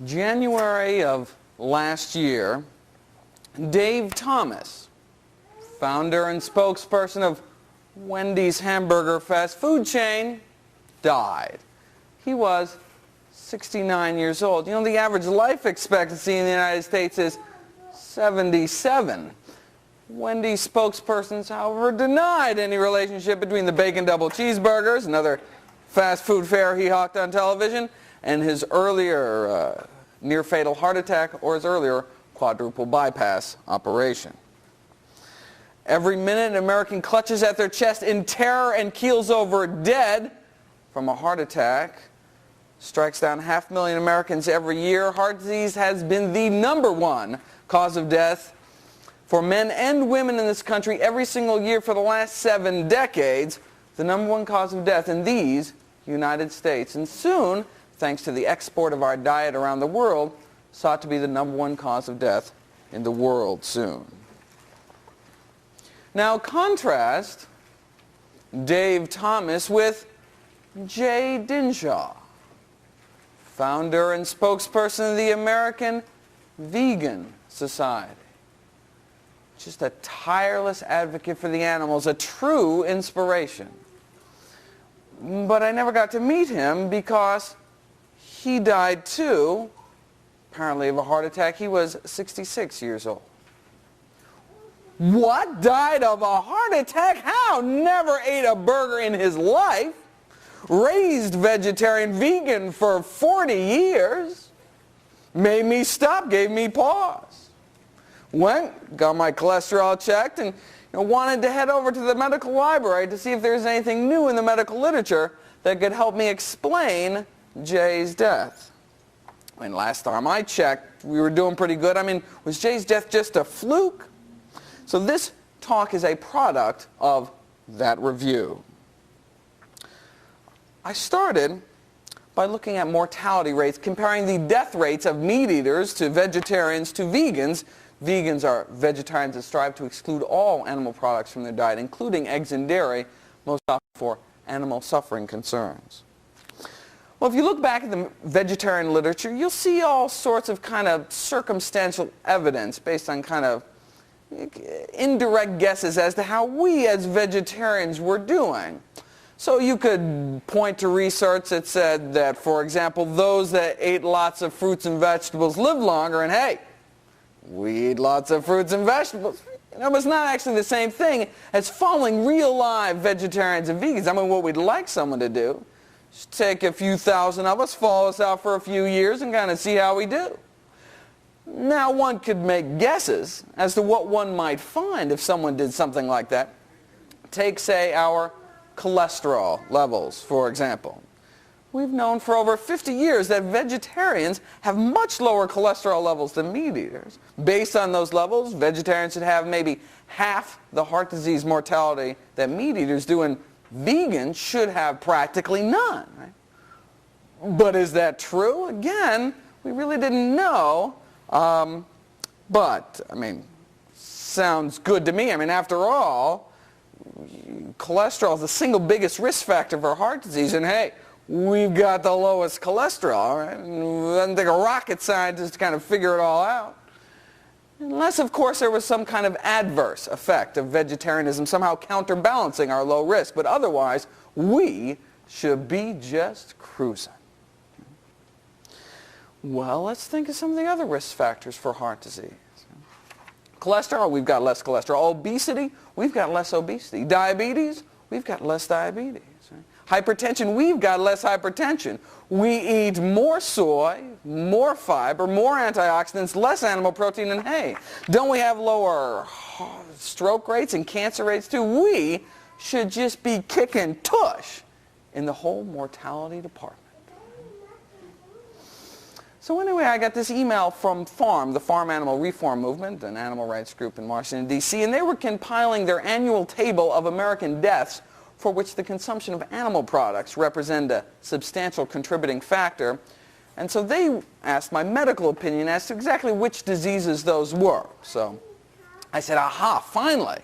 January of last year, Dave Thomas, founder and spokesperson of Wendy's hamburger fast food chain, died. He was 69 years old. You know, the average life expectancy in the United States is 77. Wendy's spokespersons, however, denied any relationship between the bacon double cheeseburgers, another fast food fare he hawked on television, and his earlier near-fatal heart attack or his earlier quadruple bypass operation. Every minute, an American clutches at their chest in terror and keels over dead from a heart attack. Strikes down 500,000 Americans every year. Heart disease has been the #1 cause of death for men and women in this country every single year for the last 7 decades. The #1 cause of death in these United States. And soon, thanks to the export of our diet around the world, sought to be the #1 cause of death in the world soon. Now contrast Dave Thomas with Jay Dinshaw, founder and spokesperson of the American Vegan Society. Just a tireless advocate for the animals, a true inspiration. But I never got to meet him because he died too, apparently of a heart attack. He was 66 years old. What? Died of a heart attack? How? Never ate a burger in his life. Raised vegetarian vegan for 40 years. Made me stop, gave me pause. Went, got my cholesterol checked, and wanted to head over to the medical library to see if there's anything new in the medical literature that could help me explain Jay's death. I mean, last time I checked, we were doing pretty good. I mean, was Jay's death just a fluke? So this talk is a product of that review. I started by looking at mortality rates, comparing the death rates of meat eaters to vegetarians to vegans. Vegans are vegetarians that strive to exclude all animal products from their diet, including eggs and dairy, most often for animal suffering concerns. Well, if you look back at the vegetarian literature, you'll see all sorts of kind of circumstantial evidence based on kind of indirect guesses as to how we as vegetarians were doing. So you could point to research that said that, for example, those that ate lots of fruits and vegetables lived longer, and hey, we eat lots of fruits and vegetables. It's not actually the same thing as following real live vegetarians and vegans. I mean, what we'd like someone to do is take a few thousand of us, follow us out for a few years, and kind of see how we do. Now, one could make guesses as to what one might find if someone did something like that. Take, say, our cholesterol levels, for example. We've known for over 50 years that vegetarians have much lower cholesterol levels than meat eaters. Based on those levels, vegetarians should have maybe half the heart disease mortality that meat eaters do, and vegans should have practically none. Right? But is that true? Again, we really didn't know. But, I mean, sounds good to me. I mean, after all, cholesterol is the single biggest risk factor for heart disease, and hey, we've got the lowest cholesterol, right? It doesn't take a rocket scientist to kind of figure it all out. Unless, of course, there was some kind of adverse effect of vegetarianism somehow counterbalancing our low risk, but otherwise, we should be just cruising. Well, let's think of some of the other risk factors for heart disease. Cholesterol, we've got less cholesterol. Obesity, we've got less obesity. Diabetes, we've got less diabetes. Right? Hypertension, we've got less hypertension. We eat more soy, more fiber, more antioxidants, less animal protein, and hey, don't we have lower stroke rates and cancer rates too? We should just be kicking tush in the whole mortality department. So anyway, I got this email from FARM, the Farm Animal Reform Movement, an animal rights group in Washington, D.C., and they were compiling their annual table of American deaths for which the consumption of animal products represent a substantial contributing factor. And so they asked my medical opinion as to exactly which diseases those were. So I said, aha, finally,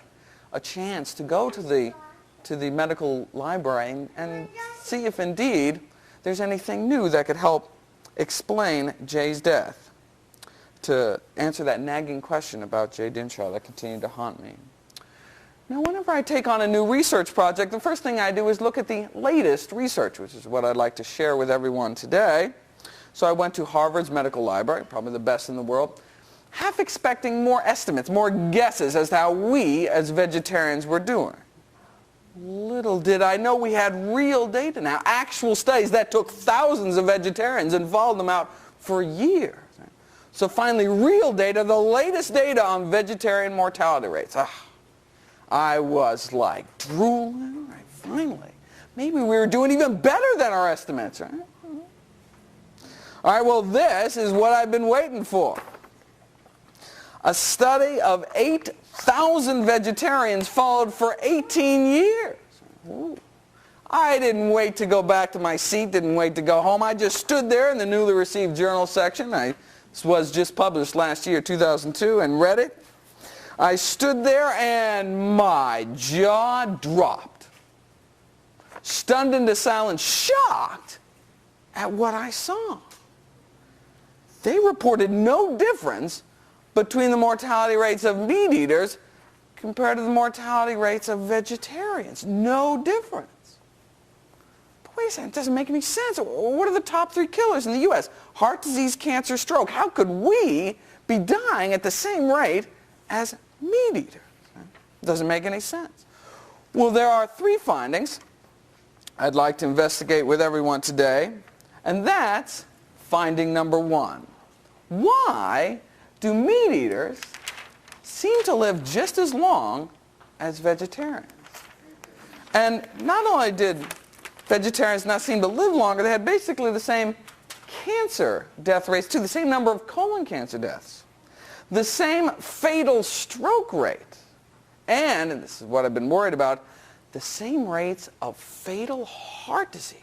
a chance to go to the medical library and see if indeed there's anything new that could help explain Jay's death, to answer that nagging question about Jay Dinshaw that continued to haunt me. Now, whenever I take on a new research project, the first thing I do is look at the latest research, which is what I'd like to share with everyone today. So I went to Harvard's Medical Library, probably the best in the world, half expecting more estimates, more guesses as to how we as vegetarians were doing. Little did I know we had real data now, actual studies that took thousands of vegetarians and followed them out for years. So finally, real data, the latest data on vegetarian mortality rates. I was like drooling, right? Finally. Maybe we were doing even better than our estimates, right? All right, well, this is what I've been waiting for. A study of 8,000 vegetarians followed for 18 years. Ooh. I didn't wait to go back to my seat, didn't wait to go home. I just stood there in the newly received journal section. This was just published last year, 2002, and read it. I stood there and my jaw dropped. Stunned into silence, shocked at what I saw. They reported no difference between the mortality rates of meat eaters compared to the mortality rates of vegetarians. No difference. But wait a second, it doesn't make any sense. What are the top 3 killers in the U.S.? Heart disease, cancer, stroke. How could we be dying at the same rate as meat eaters? It doesn't make any sense. Well, there are 3 findings I'd like to investigate with everyone today, and that's finding number 1. Why do meat eaters seem to live just as long as vegetarians? And not only did vegetarians not seem to live longer, they had basically the same cancer death rates too, the same number of colon cancer deaths, the same fatal stroke rate, and this is what I've been worried about, the same rates of fatal heart disease.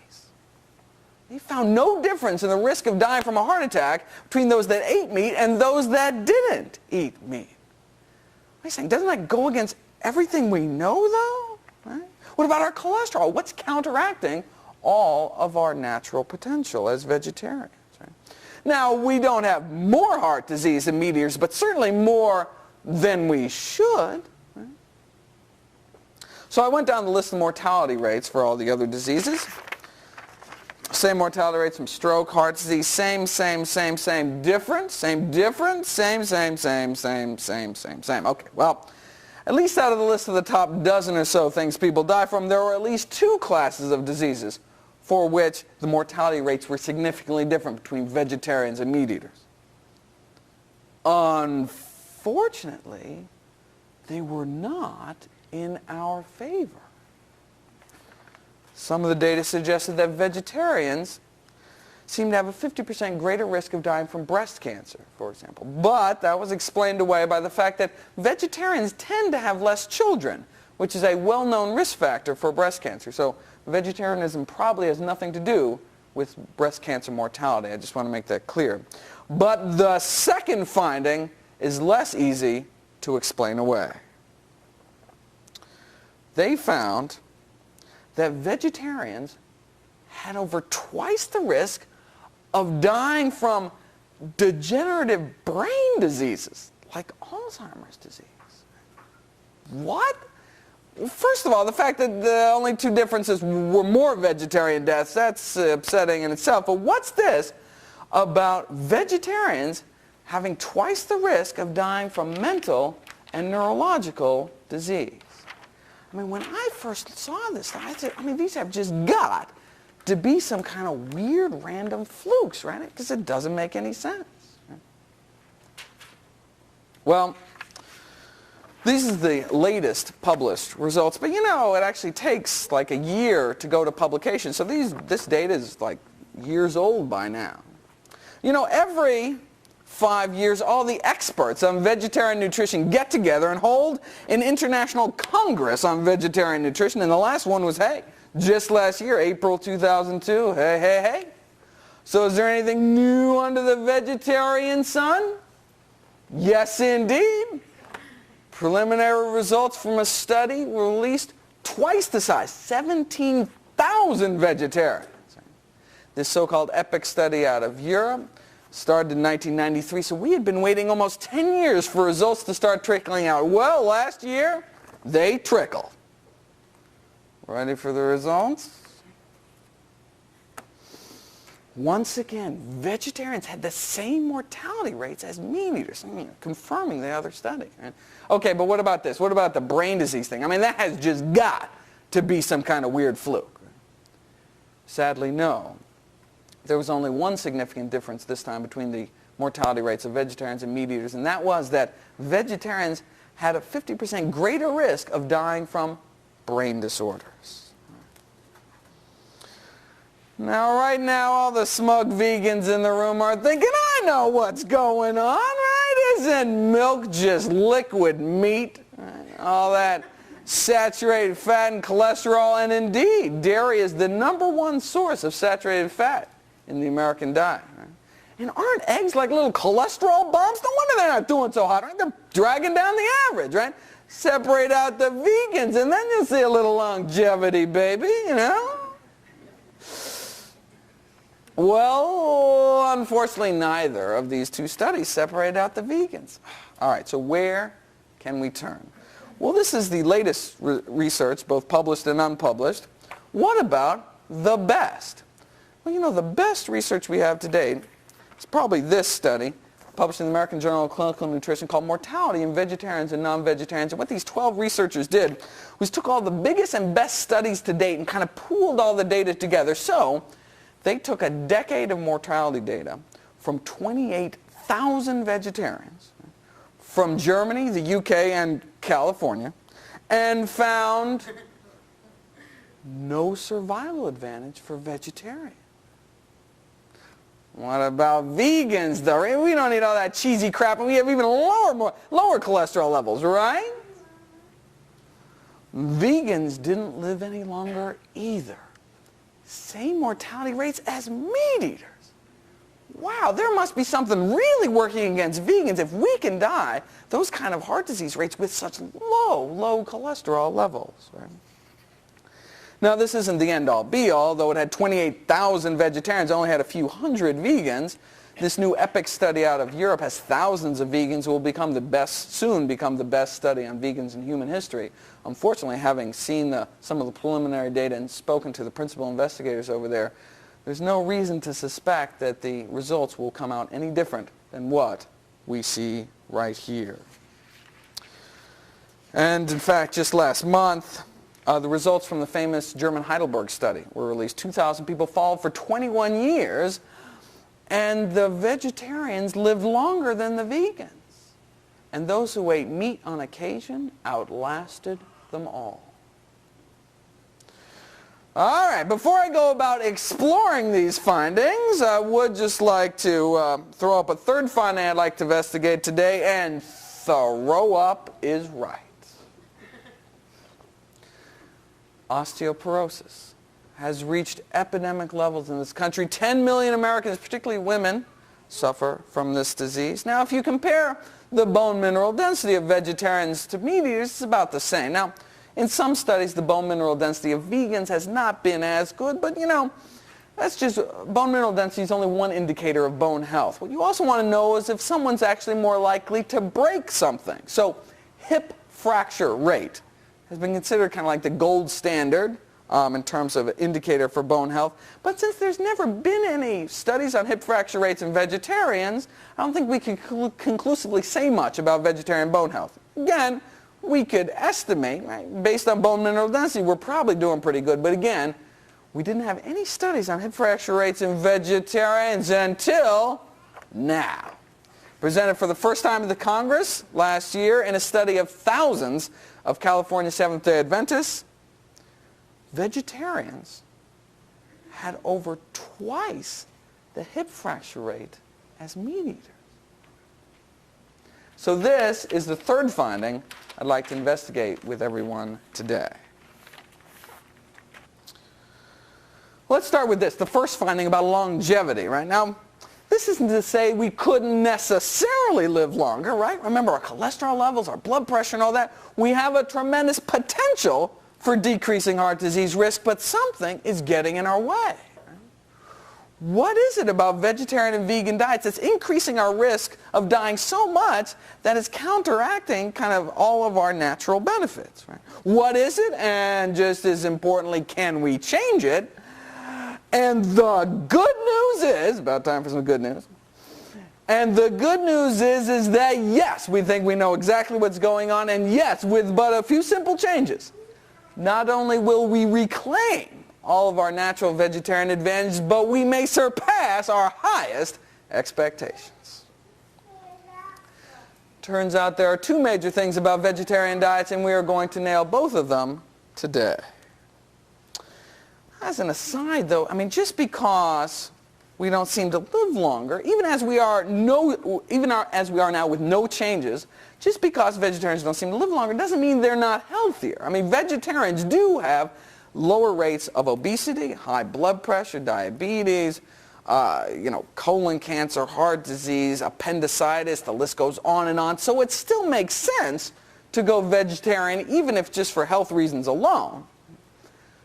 They found no difference in the risk of dying from a heart attack between those that ate meat and those that didn't eat meat. I'm saying, doesn't that go against everything we know, though? Right? What about our cholesterol? What's counteracting all of our natural potential as vegetarians? Right? Now, we don't have more heart disease than meat eaters, but certainly more than we should. Right? So I went down the list of mortality rates for all the other diseases. Same mortality rates from stroke, heart disease, same difference, same. Okay, well, at least out of the list of the top dozen or so things people die from, there were at least 2 classes of diseases for which the mortality rates were significantly different between vegetarians and meat eaters. Unfortunately, they were not in our favor. Some of the data suggested that vegetarians seem to have a 50% greater risk of dying from breast cancer, for example. But that was explained away by the fact that vegetarians tend to have less children, which is a well-known risk factor for breast cancer. So vegetarianism probably has nothing to do with breast cancer mortality. I just want to make that clear. But the second finding is less easy to explain away. They found that vegetarians had over twice the risk of dying from degenerative brain diseases like Alzheimer's disease. What? First of all, the fact that the only 2 differences were more vegetarian deaths, that's upsetting in itself. But what's this about vegetarians having twice the risk of dying from mental and neurological disease? I mean, when I first saw this, I said, these have just got to be some kind of weird random flukes, right? Because it doesn't make any sense. Right? Well, this is the latest published results, but it actually takes like a year to go to publication. So this data is like years old by now. Every 5 years, all the experts on vegetarian nutrition get together and hold an international congress on vegetarian nutrition. And the last one was, just last year, April 2002. Hey. So is there anything new under the vegetarian sun? Yes, indeed. Preliminary results from a study released twice the size, 17,000 vegetarians. This so-called EPIC study out of Europe started in 1993, so we had been waiting almost 10 years for results to start trickling out. Well, last year, they trickled. Ready for the results? Once again, vegetarians had the same mortality rates as meat eaters, confirming the other study. Right? Okay, but what about this? What about the brain disease thing? I mean, that has just got to be some kind of weird fluke. Sadly, no. There was only one significant difference this time between the mortality rates of vegetarians and meat eaters, and that was that vegetarians had a 50% greater risk of dying from brain disorders. Now, right now, all the smug vegans in the room are thinking, I know what's going on, right? Isn't milk just liquid meat? Right? All that saturated fat and cholesterol, and indeed, dairy is the #1 source of saturated fat in the American diet. Right? And aren't eggs like little cholesterol bombs? No wonder they're not doing so hot. Right? They're dragging down the average, right? Separate out the vegans, and then you'll see a little longevity, baby, you know? Well, unfortunately, neither of these two studies separated out the vegans. All right, so where can we turn? Well, this is the latest research, both published and unpublished. What about the best? Well, you know, the best research we have to date is probably this study, published in the American Journal of Clinical Nutrition, called Mortality in Vegetarians and Non-Vegetarians. And what these 12 researchers did was took all the biggest and best studies to date and kind of pooled all the data together. So they took a decade of mortality data from 28,000 vegetarians from Germany, the UK, and California, and found no survival advantage for vegetarians. What about vegans, though? We don't eat all that cheesy crap, and we have even lower cholesterol levels, right? Vegans didn't live any longer either. Same mortality rates as meat eaters. Wow, there must be something really working against vegans if we can die those kind of heart disease rates with such low cholesterol levels. Right? Now, this isn't the end-all, be-all. Though it had 28,000 vegetarians, it only had a few hundred vegans. This new EPIC study out of Europe has thousands of vegans who will soon become the best study on vegans in human history. Unfortunately, having seen some of the preliminary data and spoken to the principal investigators over there, there's no reason to suspect that the results will come out any different than what we see right here. And in fact, just last month, the results from the famous German Heidelberg study were released. 2,000 people followed for 21 years, and the vegetarians lived longer than the vegans. And those who ate meat on occasion outlasted them all. All right, before I go about exploring these findings, I would just like to throw up a third finding I'd like to investigate today, and throw up is right. Osteoporosis has reached epidemic levels in this country. 10 million Americans, particularly women, suffer from this disease. Now, if you compare the bone mineral density of vegetarians to meat eaters, it's about the same. Now, in some studies, the bone mineral density of vegans has not been as good, but you know, bone mineral density is only one indicator of bone health. What you also want to know is if someone's actually more likely to break something. So, hip fracture rate has been considered kind of like the gold standard in terms of an indicator for bone health. But since there's never been any studies on hip fracture rates in vegetarians, I don't think we can conclusively say much about vegetarian bone health. Again, we could estimate, right, based on bone mineral density, we're probably doing pretty good. But again, we didn't have any studies on hip fracture rates in vegetarians until now. Presented for the first time to the Congress last year in a study of thousands of California Seventh-day Adventists, vegetarians had over twice the hip fracture rate as meat eaters. So this is the third finding I'd like to investigate with everyone today. Let's start with this, the first finding about longevity, right? Now, this isn't to say we couldn't necessarily live longer, right? Remember our cholesterol levels, our blood pressure and all that. We have a tremendous potential for decreasing heart disease risk, but something is getting in our way. What is it about vegetarian and vegan diets that's increasing our risk of dying so much that it's counteracting kind of all of our natural benefits? Right? What is it? And just as importantly, can we change it? And the good news is, about time for some good news, and the good news is that yes, we think we know exactly what's going on, and yes, with but a few simple changes, not only will we reclaim all of our natural vegetarian advantages, but we may surpass our highest expectations. Turns out there are two major things about vegetarian diets, and we are going to nail both of them today. As an aside, though, I mean, just because we don't seem to live longer, even as we are now with no changes, just because vegetarians don't seem to live longer doesn't mean they're not healthier. I mean, vegetarians do have lower rates of obesity, high blood pressure, diabetes, colon cancer, heart disease, appendicitis, the list goes on and on. So it still makes sense to go vegetarian, even if just for health reasons alone.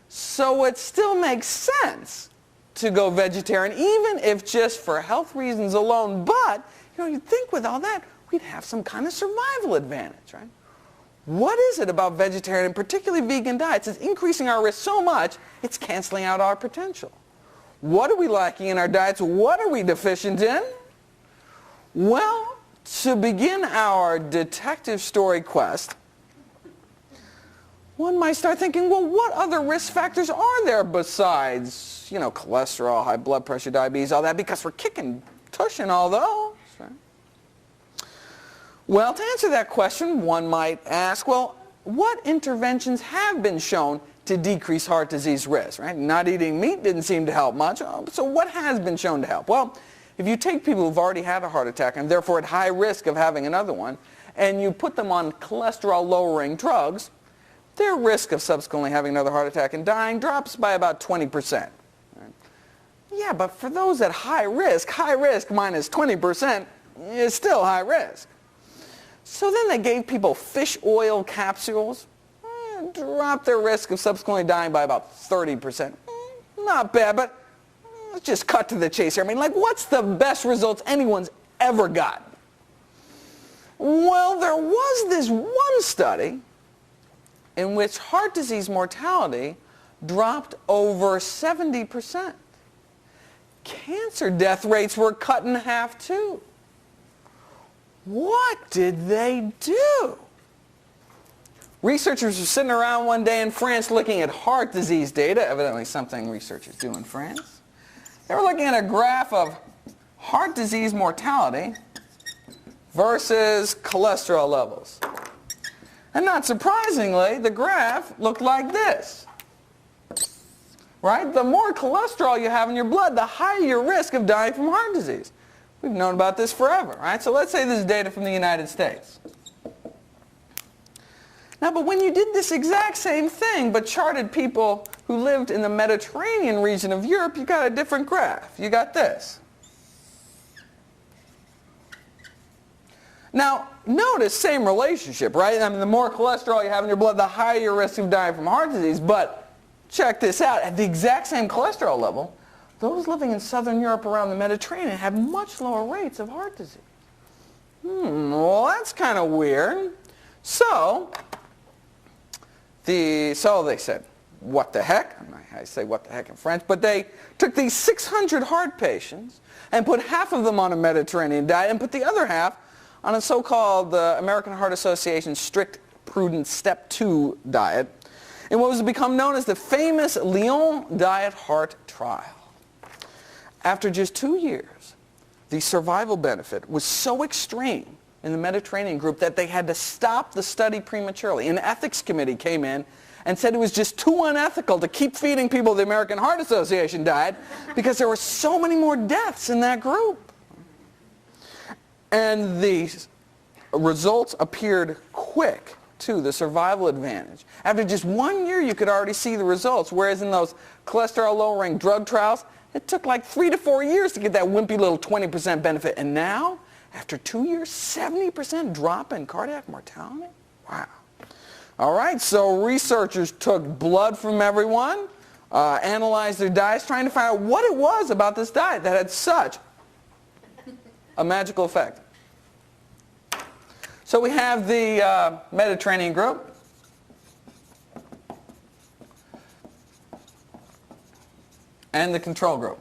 So it still makes sense to go vegetarian, even if just for health reasons alone. But, you'd think with all that, we'd have some kind of survival advantage, right? What is it about vegetarian and particularly vegan diets that's increasing our risk so much it's canceling out our potential? What are we lacking in our diets? What are we deficient in? Well, to begin our detective story quest, one might start thinking, well, what other risk factors are there besides, cholesterol, high blood pressure, diabetes, all that, because we're kicking tush in all those, right? Well, to answer that question, one might ask, well, what interventions have been shown to decrease heart disease risk, right? Not eating meat didn't seem to help much. So what has been shown to help? Well, if you take people who've already had a heart attack and therefore at high risk of having another one, and you put them on cholesterol-lowering drugs, their risk of subsequently having another heart attack and dying drops by about 20%. Right? Yeah, but for those at high risk minus 20% is still high risk. So then they gave people fish oil capsules, dropped their risk of subsequently dying by about 30%. Not bad, but let's just cut to the chase here. I mean, what's the best results anyone's ever gotten? Well, there was this one study in which heart disease mortality dropped over 70%. Cancer death rates were cut in half too. What did they do? Researchers were sitting around one day in France looking at heart disease data, evidently something researchers do in France. They were looking at a graph of heart disease mortality versus cholesterol levels. And not surprisingly, the graph looked like this. Right? The more cholesterol you have in your blood, the higher your risk of dying from heart disease. We've known about this forever, right? So let's say this is data from the United States. Now, but when you did this exact same thing, but charted people who lived in the Mediterranean region of Europe, you got a different graph. You got this. Now, notice same relationship, right? I mean, the more cholesterol you have in your blood, the higher your risk of dying from heart disease. But check this out. At the exact same cholesterol level, those living in southern Europe around the Mediterranean have much lower rates of heart disease. Well, that's kind of weird. So they said, what the heck? I say what the heck in French, but they took these 600 heart patients and put half of them on a Mediterranean diet and put the other half on a so-called American Heart Association strict prudent step 2 diet in what was to become known as the famous Lyon Diet Heart Trial. After just 2 years, the survival benefit was so extreme in the Mediterranean group that they had to stop the study prematurely. An ethics committee came in and said it was just too unethical to keep feeding people the American Heart Association diet because there were so many more deaths in that group. And the results appeared quick, too, the survival advantage. After just 1 year, you could already see the results, whereas in those cholesterol-lowering drug trials, it took like 3 to 4 years to get that wimpy little 20% benefit. And now, after 2 years, 70% drop in cardiac mortality? Wow. All right, so researchers took blood from everyone, analyzed their diets trying to find out what it was about this diet that had such a magical effect. So we have the Mediterranean group. And the control group.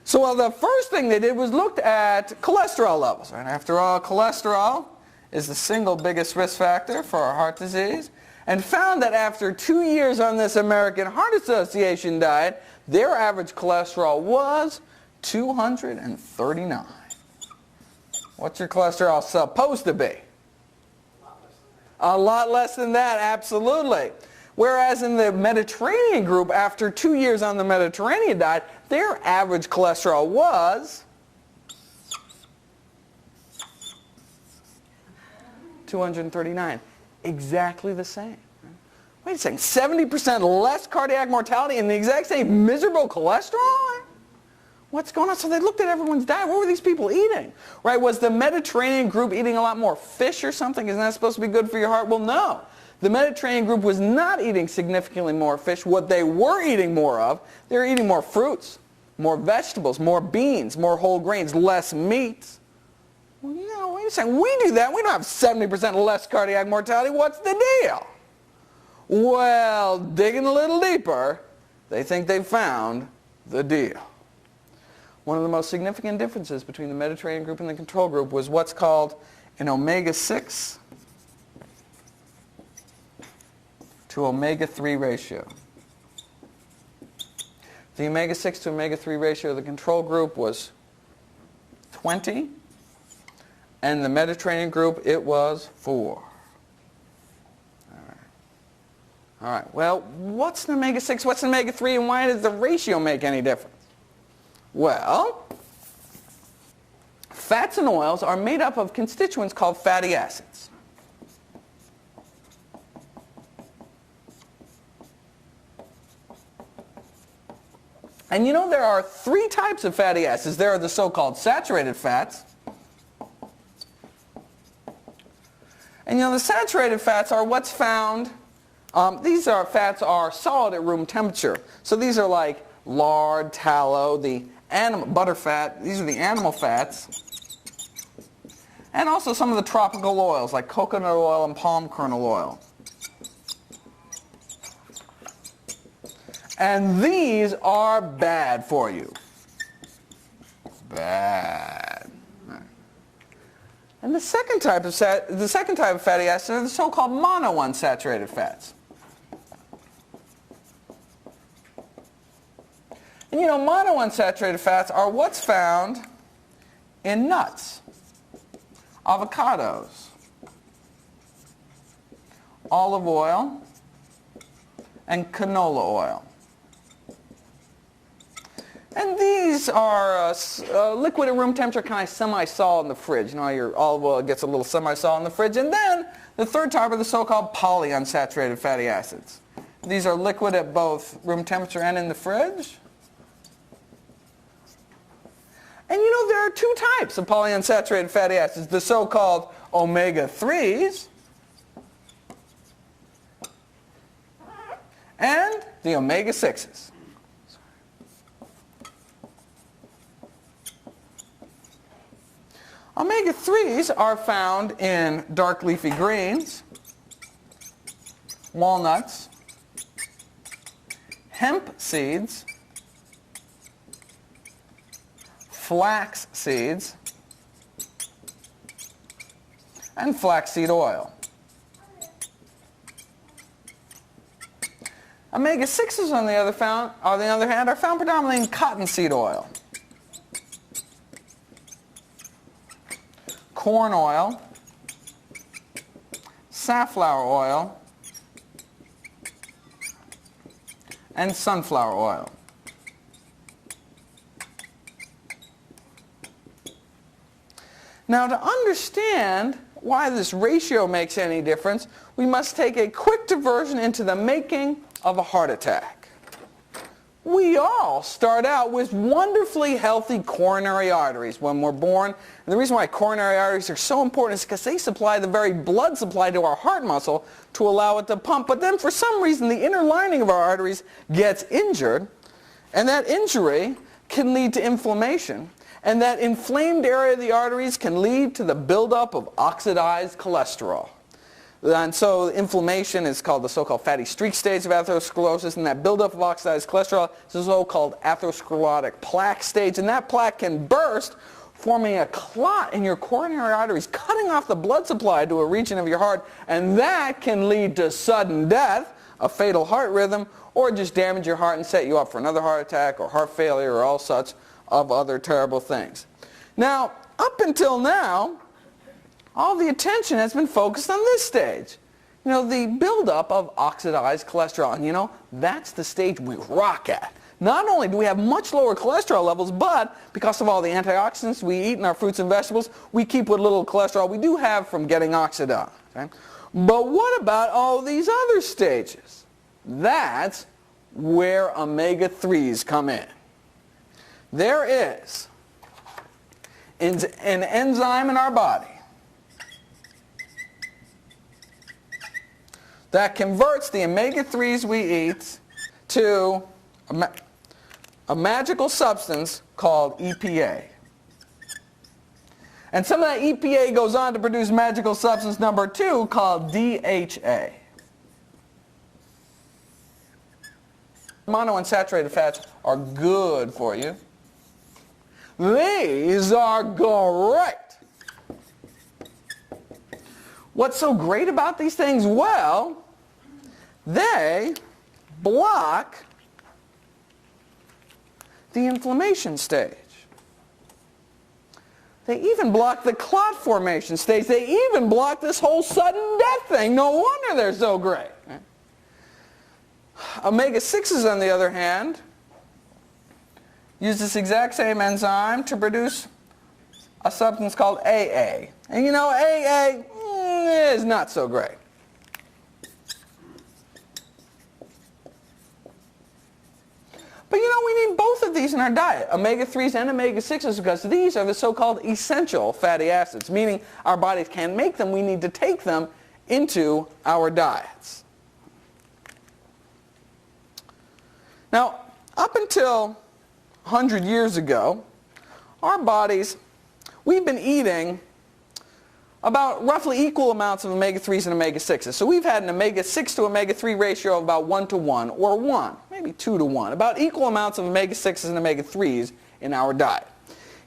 So well, the first thing they did was looked at cholesterol levels. Right? After all, cholesterol is the single biggest risk factor for heart disease, and found that after 2 years on this American Heart Association diet, their average cholesterol was 239. What's your cholesterol supposed to be? A lot less than that, absolutely. Whereas in the Mediterranean group, after 2 years on the Mediterranean diet, their average cholesterol was 239. Exactly the same. Wait a second, 70% less cardiac mortality and the exact same miserable cholesterol? What's going on? So they looked at everyone's diet. What were these people eating? Right? Was the Mediterranean group eating a lot more fish or something? Isn't that supposed to be good for your heart? Well, no. The Mediterranean group was not eating significantly more fish. What they were eating more of, they were eating more fruits, more vegetables, more beans, more whole grains, less meat. Well, you know, wait a second. We do that. We don't have 70% less cardiac mortality. What's the deal? Well, digging a little deeper, they think they've found the deal. One of the most significant differences between the Mediterranean group and the control group was what's called an omega-6 to omega-3 ratio. The omega-6 to omega-3 ratio of the control group was 20, and the Mediterranean group, it was 4. All right, well, what's an omega-6, what's an omega-3, and why does the ratio make any difference? Well, fats and oils are made up of constituents called fatty acids. And you know there are 3 types of fatty acids. There are the so-called saturated fats. And you know the saturated fats are what's found, fats are solid at room temperature. So these are like lard, tallow, the butter fat, these are the animal fats. And also some of the tropical oils like coconut oil and palm kernel oil. And these are bad for you. Bad. And the second type of fatty acids are the so-called monounsaturated fats. And you know, monounsaturated fats are what's found in nuts, avocados, olive oil, and canola oil. And these are liquid at room temperature, kind of semi-solid in the fridge. You know how your olive oil gets a little semi-solid in the fridge. And then the third type are the so-called polyunsaturated fatty acids. These are liquid at both room temperature and in the fridge. And you know there are 2 types of polyunsaturated fatty acids, the so-called omega-3s and the omega-6s. Omega-3s are found in dark leafy greens, walnuts, hemp seeds, flax seeds, and flaxseed oil. Omega-6s on the other hand are found predominantly in cottonseed oil, corn oil, safflower oil, and sunflower oil. Now, to understand why this ratio makes any difference, we must take a quick diversion into the making of a heart attack. we all start out with wonderfully healthy coronary arteries when we're born. And the reason why coronary arteries are so important is because they supply the very blood supply to our heart muscle to allow it to pump. But then for some reason the inner lining of our arteries gets injured, and that injury can lead to inflammation. And that inflamed area of the arteries can lead to the buildup of oxidized cholesterol. And so inflammation is called the so-called fatty streak stage of atherosclerosis, and that buildup of oxidized cholesterol is the so-called atherosclerotic plaque stage, and that plaque can burst, forming a clot in your coronary arteries, cutting off the blood supply to a region of your heart, and that can lead to sudden death, a fatal heart rhythm, or just damage your heart and set you up for another heart attack or heart failure or all such of other terrible things. Now, up until now, all the attention has been focused on this stage. You know, the buildup of oxidized cholesterol. And you know, that's the stage we rock at. Not only do we have much lower cholesterol levels, but because of all the antioxidants we eat in our fruits and vegetables, we keep what little cholesterol we do have from getting oxidized. Okay? But what about all these other stages? That's where omega-3s come in. There is an enzyme in our body that converts the omega-3s we eat to a magical substance called EPA. And some of that EPA goes on to produce magical substance number 2 called DHA. Monounsaturated fats are good for you. These are great. What's so great about these things? Well, they block the inflammation stage. They even block the clot formation stage. They even block this whole sudden death thing. No wonder they're so great. Omega-6s, on the other hand, use this exact same enzyme to produce a substance called AA. And you know, AA is not so great. But you know, we need both of these in our diet, omega-3s and omega-6s, because these are the so-called essential fatty acids, meaning our bodies can't make them, we need to take them into our diets. Now, up until 100 years ago, our bodies, we've been eating about roughly equal amounts of omega-3s and omega-6s. So we've had an omega-6 to omega-3 ratio of about 1 to 1, or 1, maybe 2 to 1, about equal amounts of omega-6s and omega-3s in our diet.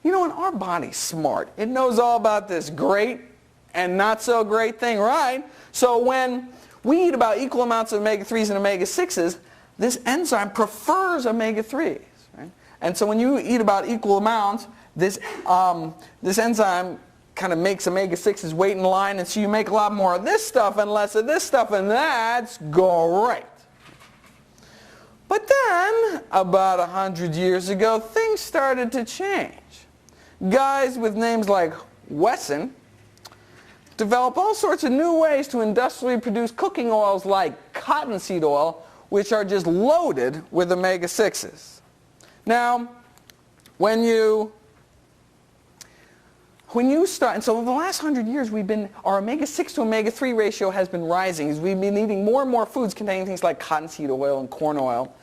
You know, and our body's smart. It knows all about this great and not so great thing, right? So when we eat about equal amounts of omega-3s and omega-6s, this enzyme prefers omega-3s. Right? And so when you eat about equal amounts, this enzyme kind of makes omega-6s wait in line, and so you make a lot more of this stuff and less of this stuff, and that's great. But then, about 100 years ago, things started to change. Guys with names like Wesson developed all sorts of new ways to industrially produce cooking oils like cottonseed oil, which are just loaded with omega-6s. Now, when you start, and so over the last 100 years, our omega-6 to omega-3 ratio has been rising as we've been eating more and more foods containing things like cottonseed oil and corn oil.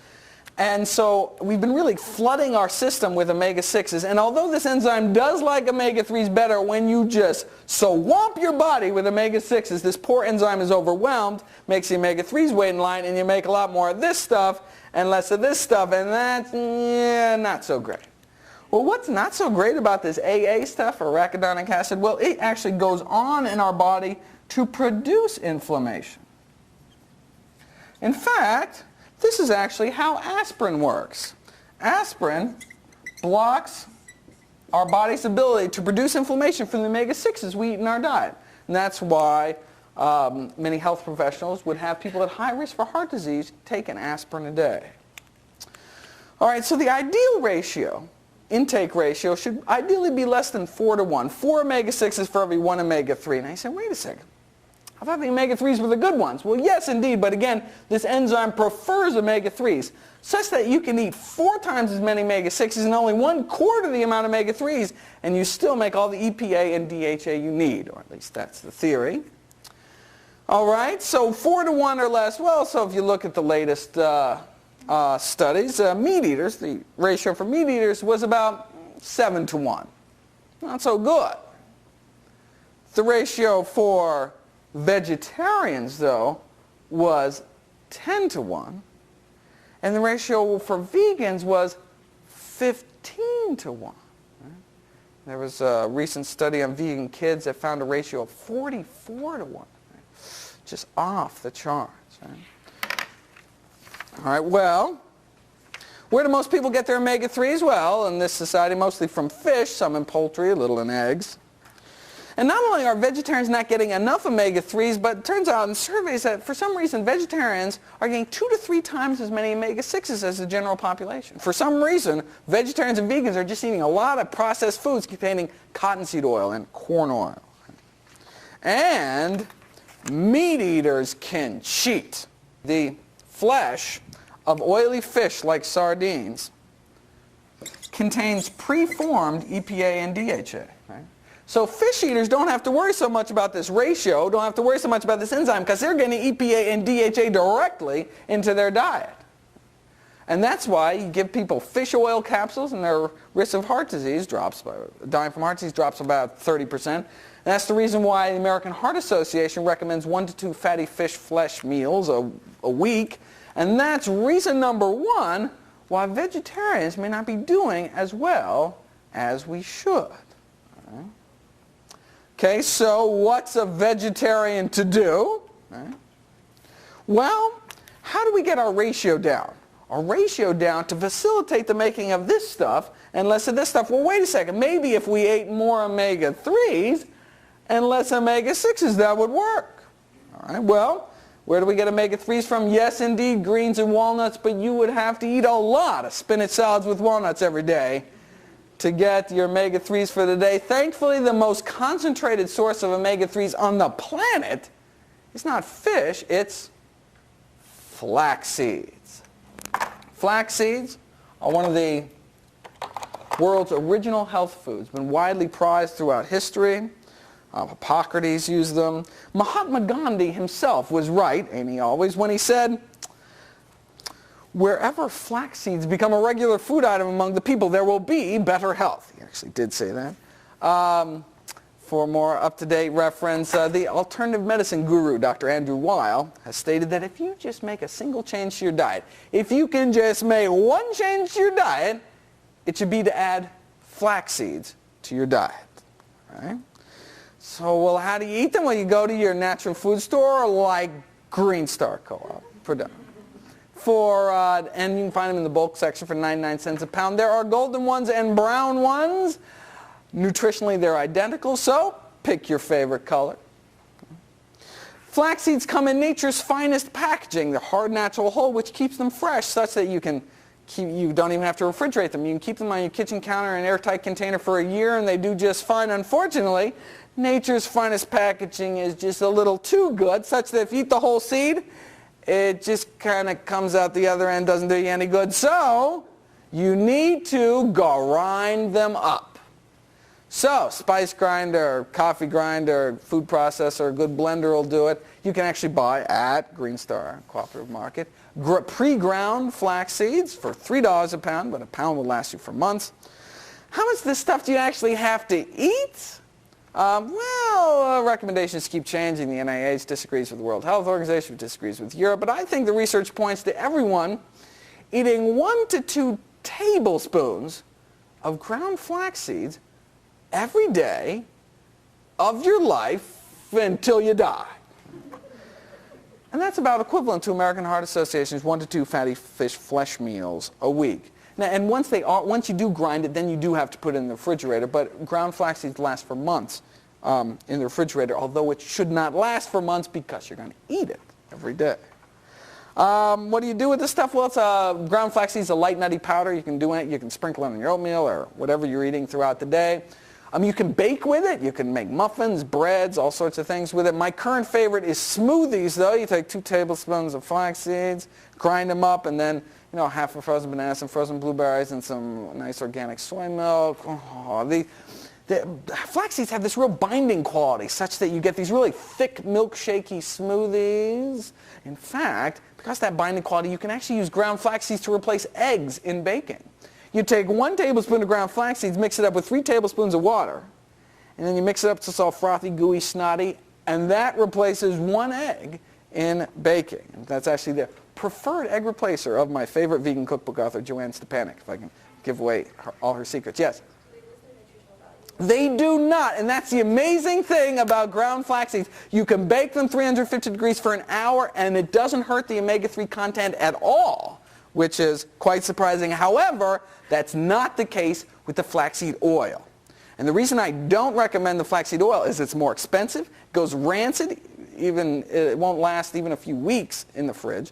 And so we've been really flooding our system with omega-6s. And although this enzyme does like omega-3s better when you just swamp your body with omega-6s, this poor enzyme is overwhelmed, makes the omega-3s wait in line, and you make a lot more of this stuff and less of this stuff, and that's not so great. Well, what's not so great about this AA stuff, or arachidonic acid? Well, it actually goes on in our body to produce inflammation. In fact, this is actually how aspirin works. Aspirin blocks our body's ability to produce inflammation from the omega-6s we eat in our diet. And that's why many health professionals would have people at high risk for heart disease take an aspirin a day. All right, so the ideal ratio, intake ratio, should ideally be less than 4 to 1. 4 omega-6s for every 1 omega-3. Now you say, wait a second. I thought the omega-3s were the good ones. Well, yes, indeed, but again, this enzyme prefers omega-3s, such that you can eat 4 times as many omega-6s and only 1/4 the amount of omega-3s, and you still make all the EPA and DHA you need, or at least that's the theory. All right, so 4 to 1 or less. Well, so if you look at the latest studies, meat eaters, the ratio for meat eaters was about 7 to 1. Not so good. The ratio for vegetarians, though, was 10 to 1. And the ratio for vegans was 15 to 1. There was a recent study on vegan kids that found a ratio of 44 to 1. Just off the charts. Right? All right, well, where do most people get their omega-3s? Well, in this society, mostly from fish, some in poultry, a little in eggs. And not only are vegetarians not getting enough omega-3s, but it turns out in surveys that for some reason vegetarians are getting 2 to 3 times as many omega-6s as the general population. For some reason, vegetarians and vegans are just eating a lot of processed foods containing cottonseed oil and corn oil. And meat eaters can cheat. The flesh of oily fish like sardines contains preformed EPA and DHA. Right? So fish eaters don't have to worry so much about this ratio, don't have to worry so much about this enzyme, because they're getting EPA and DHA directly into their diet. And that's why you give people fish oil capsules and their risk of heart disease drops, dying from heart disease drops about 30%. And that's the reason why the American Heart Association recommends 1 to 2 fatty fish flesh meals a week. And that's reason number 1 why vegetarians may not be doing as well as we should. Right? Okay, so what's a vegetarian to do? Right? Well, how do we get our ratio down? Our ratio down to facilitate the making of this stuff and less of this stuff. Well, wait a second. Maybe if we ate more omega-3s and less omega-6s, that would work. All right, well, where do we get omega-3s from? Yes, indeed, greens and walnuts, but you would have to eat a lot of spinach salads with walnuts every day to get your omega-3s for the day. Thankfully, the most concentrated source of omega-3s on the planet is not fish, it's flax seeds. Flax seeds are one of the world's original health foods, been widely prized throughout history. Hippocrates used them. Mahatma Gandhi himself was right, ain't he always, when he said, wherever flax seeds become a regular food item among the people, there will be better health. He actually did say that. For more up-to-date reference, the alternative medicine guru, Dr. Andrew Weil, has stated that if you just make a single change to your diet, if you can just make one change to your diet, it should be to add flax seeds to your diet. Right? So, well, how do you eat them? Well, you go to your natural food store like Green Star Co-op. And you can find them in the bulk section for 99 cents a pound. There are golden ones and brown ones. Nutritionally, they're identical, so pick your favorite color. Flax seeds come in nature's finest packaging. They're hard, natural, whole, which keeps them fresh, such that you don't even have to refrigerate them. You can keep them on your kitchen counter in an airtight container for a year, and they do just fine. Unfortunately, nature's finest packaging is just a little too good, such that if you eat the whole seed, it just kind of comes out the other end, doesn't do you any good. So, you need to grind them up. So, spice grinder, coffee grinder, food processor, a good blender will do it. You can actually buy at Green Star Cooperative Market pre-ground flax seeds for $3 a pound, but a pound will last you for months. How much of this stuff do you actually have to eat? Recommendations keep changing. The NIH disagrees with the World Health Organization, disagrees with Europe, but I think the research points to everyone eating 1 to 2 tablespoons of ground flax seeds every day of your life until you die. And that's about equivalent to American Heart Association's 1 to 2 fatty fish flesh meals a week. Now, and once you do grind it, then you do have to put it in the refrigerator, but ground flax seeds last for months in the refrigerator, although it should not last for months because you're going to eat it every day. What do you do with this stuff? Well, it's ground flax seeds, a light nutty powder. You can do it. You can sprinkle it on your oatmeal or whatever you're eating throughout the day. You can bake with it. You can make muffins, breads, all sorts of things with it. My current favorite is smoothies, though. You take 2 tablespoons of flax seeds, grind them up, and then half a frozen banana, some frozen blueberries, and some nice organic soy milk. Oh, the flax seeds have this real binding quality such that you get these really thick, milkshakey smoothies. In fact, because of that binding quality, you can actually use ground flax seeds to replace eggs in baking. You take 1 tablespoon of ground flax seeds, mix it up with 3 tablespoons of water, and then you mix it up to it's all frothy, gooey, snotty, and that replaces 1 egg in baking. And that's actually the preferred egg replacer of my favorite vegan cookbook author, Joanne Stepanek, if I can give away all her secrets. Yes? They do not, and that's the amazing thing about ground flax seeds. You can bake them 350 degrees for an hour, and it doesn't hurt the omega-3 content at all, which is quite surprising. However, that's not the case with the flaxseed oil. And the reason I don't recommend the flaxseed oil is it's more expensive, goes rancid, it won't last even a few weeks in the fridge.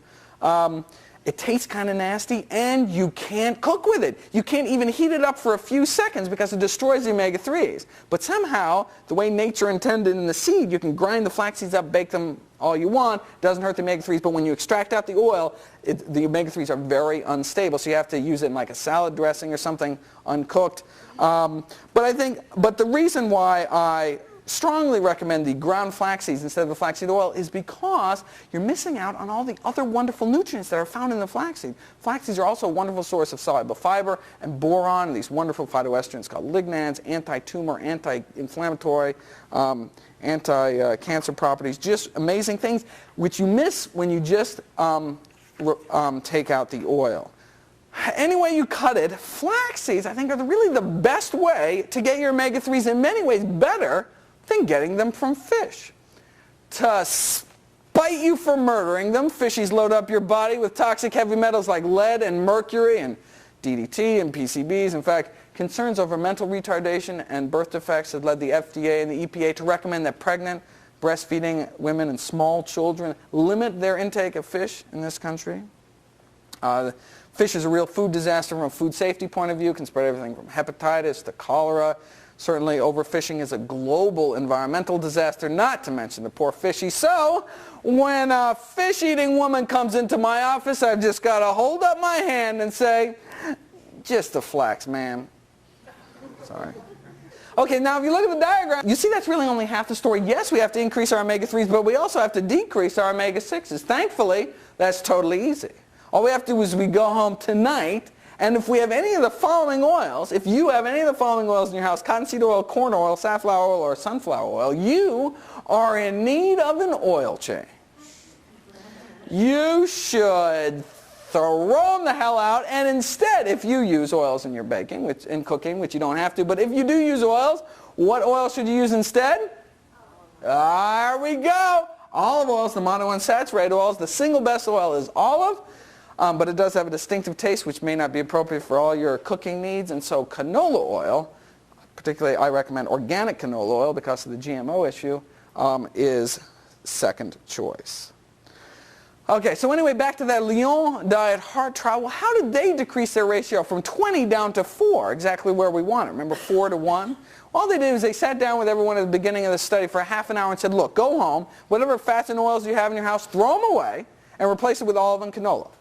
It tastes kind of nasty, and you can't cook with it. You can't even heat it up for a few seconds because it destroys the omega-3s. But somehow, the way nature intended in the seed, you can grind the flax seeds up, bake them all you want. Doesn't hurt the omega-3s, but when you extract out the oil, the omega-3s are very unstable. So you have to use it in like a salad dressing or something uncooked. But the reason why I strongly recommend the ground flax seeds instead of the flaxseed oil is because you're missing out on all the other wonderful nutrients that are found in the flaxseed. Flax seeds are also a wonderful source of soluble fiber and boron, and these wonderful phytoestrogens called lignans, anti-tumor, anti-inflammatory, anti-cancer properties, just amazing things which you miss when you just take out the oil. Any way you cut it, flax seeds I think are really the best way to get your omega-3s, in many ways better than getting them from fish. To spite you for murdering them, fishies load up your body with toxic heavy metals like lead and mercury and DDT and PCBs. In fact, concerns over mental retardation and birth defects had led the FDA and the EPA to recommend that pregnant, breastfeeding women and small children limit their intake of fish in this country. Fish is a real food disaster from a food safety point of view. It can spread everything from hepatitis to cholera. Certainly overfishing is a global environmental disaster, not to mention the poor fishies. So when a fish-eating woman comes into my office, I've just got to hold up my hand and say, just the flax, ma'am. Sorry. Okay, now if you look at the diagram, you see that's really only half the story. Yes, we have to increase our omega-3s, but we also have to decrease our omega-6s. Thankfully, that's totally easy. All we have to do is we go home tonight, and if we have any of the following oils, if you have any of the following oils in your house, cottonseed oil, corn oil, safflower oil, or sunflower oil, you are in need of an oil change. You should throw them the hell out, and instead, if you use oils in your baking, in cooking, which you don't have to, but if you do use oils, what oil should you use instead? There we go. Olive oil is the monounsaturated oils. The single best oil is olive. But it does have a distinctive taste which may not be appropriate for all your cooking needs, and so canola oil, particularly I recommend organic canola oil because of the GMO issue, is second choice. Okay, so anyway, back to that Lyon Diet Heart trial. Well, how did they decrease their ratio from 20 down to 4, exactly where we want it? Remember 4 to 1? All they did is they sat down with everyone at the beginning of the study for half an hour and said, look, go home, whatever fats and oils you have in your house, throw them away and replace it with olive and canola.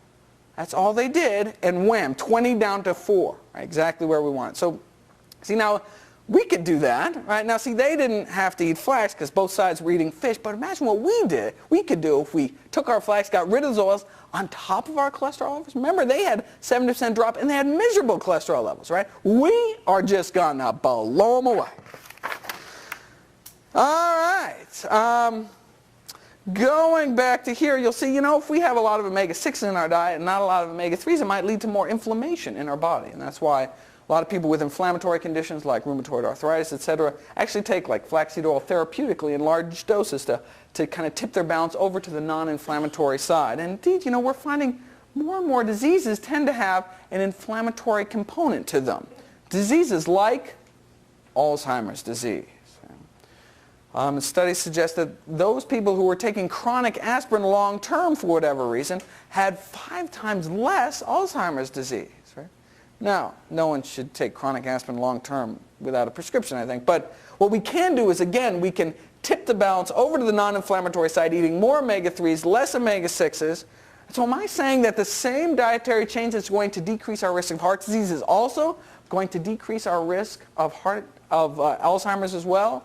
That's all they did, and wham, 20 down to 4, right, exactly where we want it. So, see, now, we could do that, right? Now, see, they didn't have to eat flax because both sides were eating fish, but imagine what we could do if we took our flax, got rid of those oils on top of our cholesterol levels. Remember, they had 70% drop, and they had miserable cholesterol levels, right? We are just going to blow them away. All right. Going back to here, you'll see, if we have a lot of omega-6s in our diet and not a lot of omega-3s, it might lead to more inflammation in our body. And that's why a lot of people with inflammatory conditions like rheumatoid arthritis, etc., actually take like flaxseed oil therapeutically in large doses to kind of tip their balance over to the non-inflammatory side. And indeed, we're finding more and more diseases tend to have an inflammatory component to them. Diseases like Alzheimer's disease. Studies suggest that those people who were taking chronic aspirin long-term for whatever reason had 5 times less Alzheimer's disease. Right? Now, no one should take chronic aspirin long-term without a prescription, I think. But what we can do is, again, we can tip the balance over to the non-inflammatory side, eating more omega-3s, less omega-6s. So am I saying that the same dietary change that's going to decrease our risk of heart disease is also going to decrease our risk of Alzheimer's as well?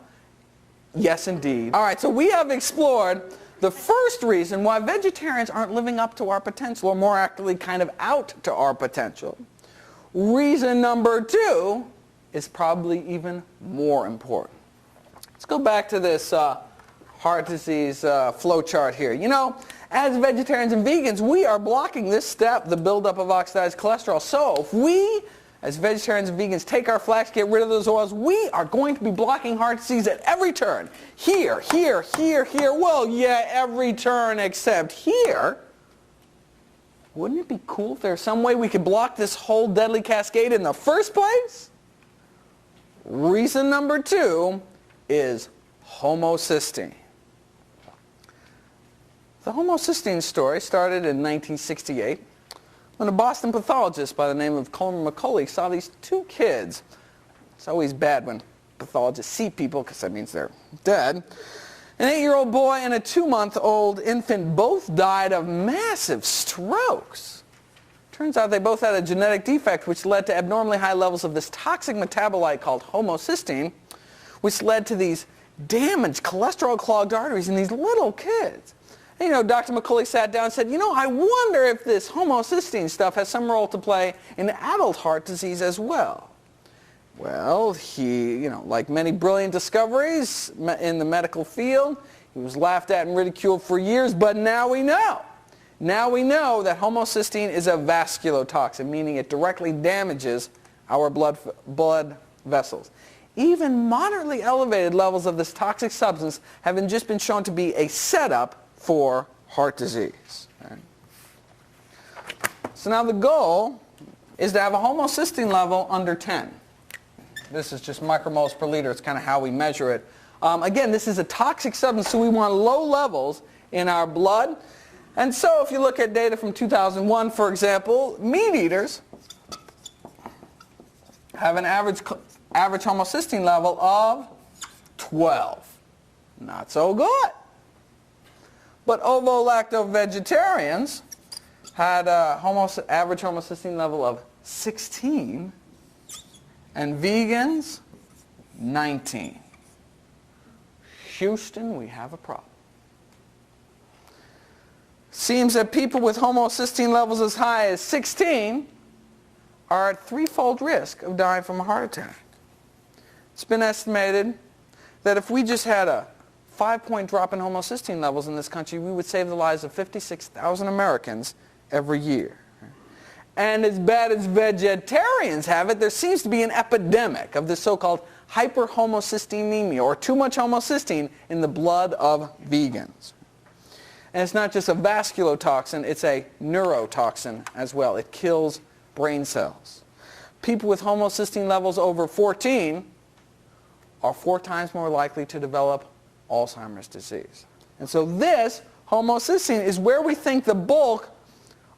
Yes, indeed. All right, so we have explored the first reason why vegetarians aren't living up to our potential, or more accurately, kind of out to our potential. Reason number 2 is probably even more important. Let's go back to this heart disease flow chart here. You know, as vegetarians and vegans, we are blocking this step, the buildup of oxidized cholesterol. So if we, as vegetarians and vegans, take our flax, get rid of those oils, we are going to be blocking heart disease at every turn. Here, here, here, here. Well, yeah, every turn except here. Wouldn't it be cool if there's some way we could block this whole deadly cascade in the first place? Reason number 2 is homocysteine. The homocysteine story started in 1968 when a Boston pathologist by the name of Coleman McCauley saw these 2 kids. It's always bad when pathologists see people because that means they're dead. An 8-year-old boy and a 2-month-old infant both died of massive strokes. Turns out they both had a genetic defect which led to abnormally high levels of this toxic metabolite called homocysteine, which led to these damaged cholesterol-clogged arteries in these little kids. And, you know, Dr. McCauley sat down and said, you know, I wonder if this homocysteine stuff has some role to play in adult heart disease as well. Well, he, you know, like many brilliant discoveries in the medical field, he was laughed at and ridiculed for years, but now we know. Now we know that homocysteine is a vasculotoxin, meaning it directly damages our blood vessels. Even moderately elevated levels of this toxic substance have just been shown to be a setup for heart disease. Right? So now the goal is to have a homocysteine level under 10. This is just micromoles per liter. It's kind of how we measure it. Again, this is a toxic substance, so we want low levels in our blood. And so if you look at data from 2001, for example, meat eaters have an average homocysteine level of 12. Not so good. But ovo-lacto-vegetarians had an average homocysteine level of 16, and vegans, 19. Houston, we have a problem. Seems that people with homocysteine levels as high as 16 are at 3-fold risk of dying from a heart attack. It's been estimated that if we just had a 5-point drop in homocysteine levels in this country, we would save the lives of 56,000 Americans every year. And as bad as vegetarians have it, there seems to be an epidemic of this so-called hyperhomocysteinemia, or too much homocysteine in the blood of vegans. And it's not just a vasculotoxin, it's a neurotoxin as well. It kills brain cells. People with homocysteine levels over 14 are 4 times more likely to develop Alzheimer's disease. And so this homocysteine is where we think the bulk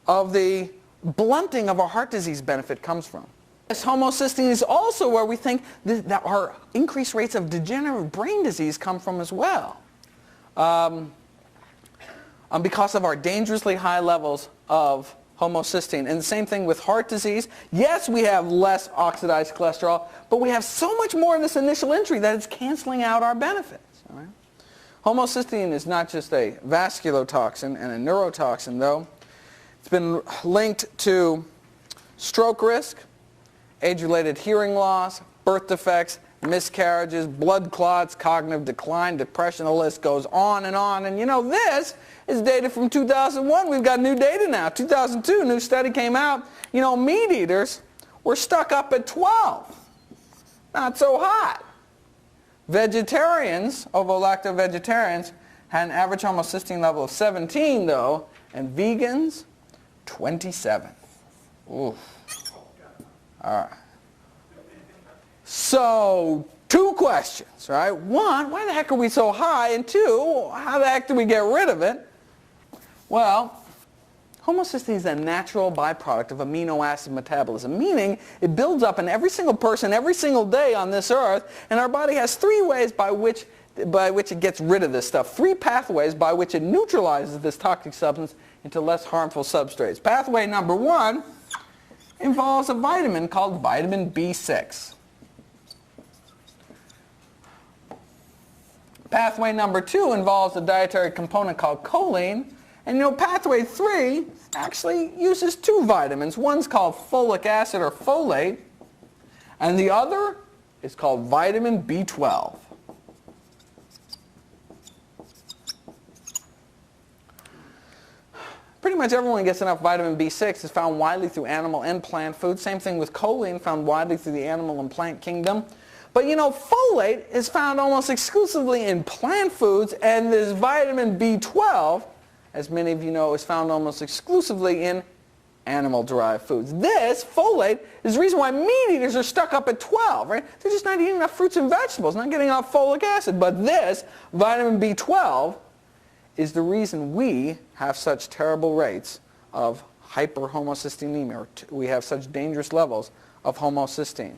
of the blunting of our heart disease benefit comes from. This homocysteine is also where we think that our increased rates of degenerative brain disease come from as well. Because of our dangerously high levels of homocysteine. And the same thing with heart disease. Yes, we have less oxidized cholesterol, but we have so much more of this initial entry that it's canceling out our benefits. All right? Homocysteine is not just a vasculotoxin and a neurotoxin, though. It's been linked to stroke risk, age-related hearing loss, birth defects, miscarriages, blood clots, cognitive decline, depression, the list goes on. And you know, this is data from 2001. We've got new data now. 2002, a new study came out. You know, meat eaters were stuck up at 12. Not so hot. Vegetarians, ovo-lacto-vegetarians, had an average homocysteine level of 17, though, and vegans, 27. Oof. All right. So, 2 questions, right? 1, why the heck are we so high? And 2, how the heck do we get rid of it? Well, Homocysteine is a natural byproduct of amino acid metabolism, meaning it builds up in every single person every single day on this earth, and our body has three ways by which it gets rid of this stuff, three pathways by which it neutralizes this toxic substance into less harmful substrates. Pathway number one involves a vitamin called vitamin B6. Pathway number two involves a dietary component called choline. And pathway 3 actually uses two vitamins. One's called folic acid or folate, and the other is called vitamin B12. Pretty much everyone gets enough vitamin B6. It's found widely through animal and plant foods. Same thing with choline, found widely through the animal and plant kingdom. But folate is found almost exclusively in plant foods, and this vitamin B12, as many of you know, is found almost exclusively in animal-derived foods. This, folate, is the reason why meat eaters are stuck up at 12, right? They're just not eating enough fruits and vegetables, not getting enough folic acid. But this, vitamin B12, is the reason we have such terrible rates of hyperhomocysteine, or we have such dangerous levels of homocysteine.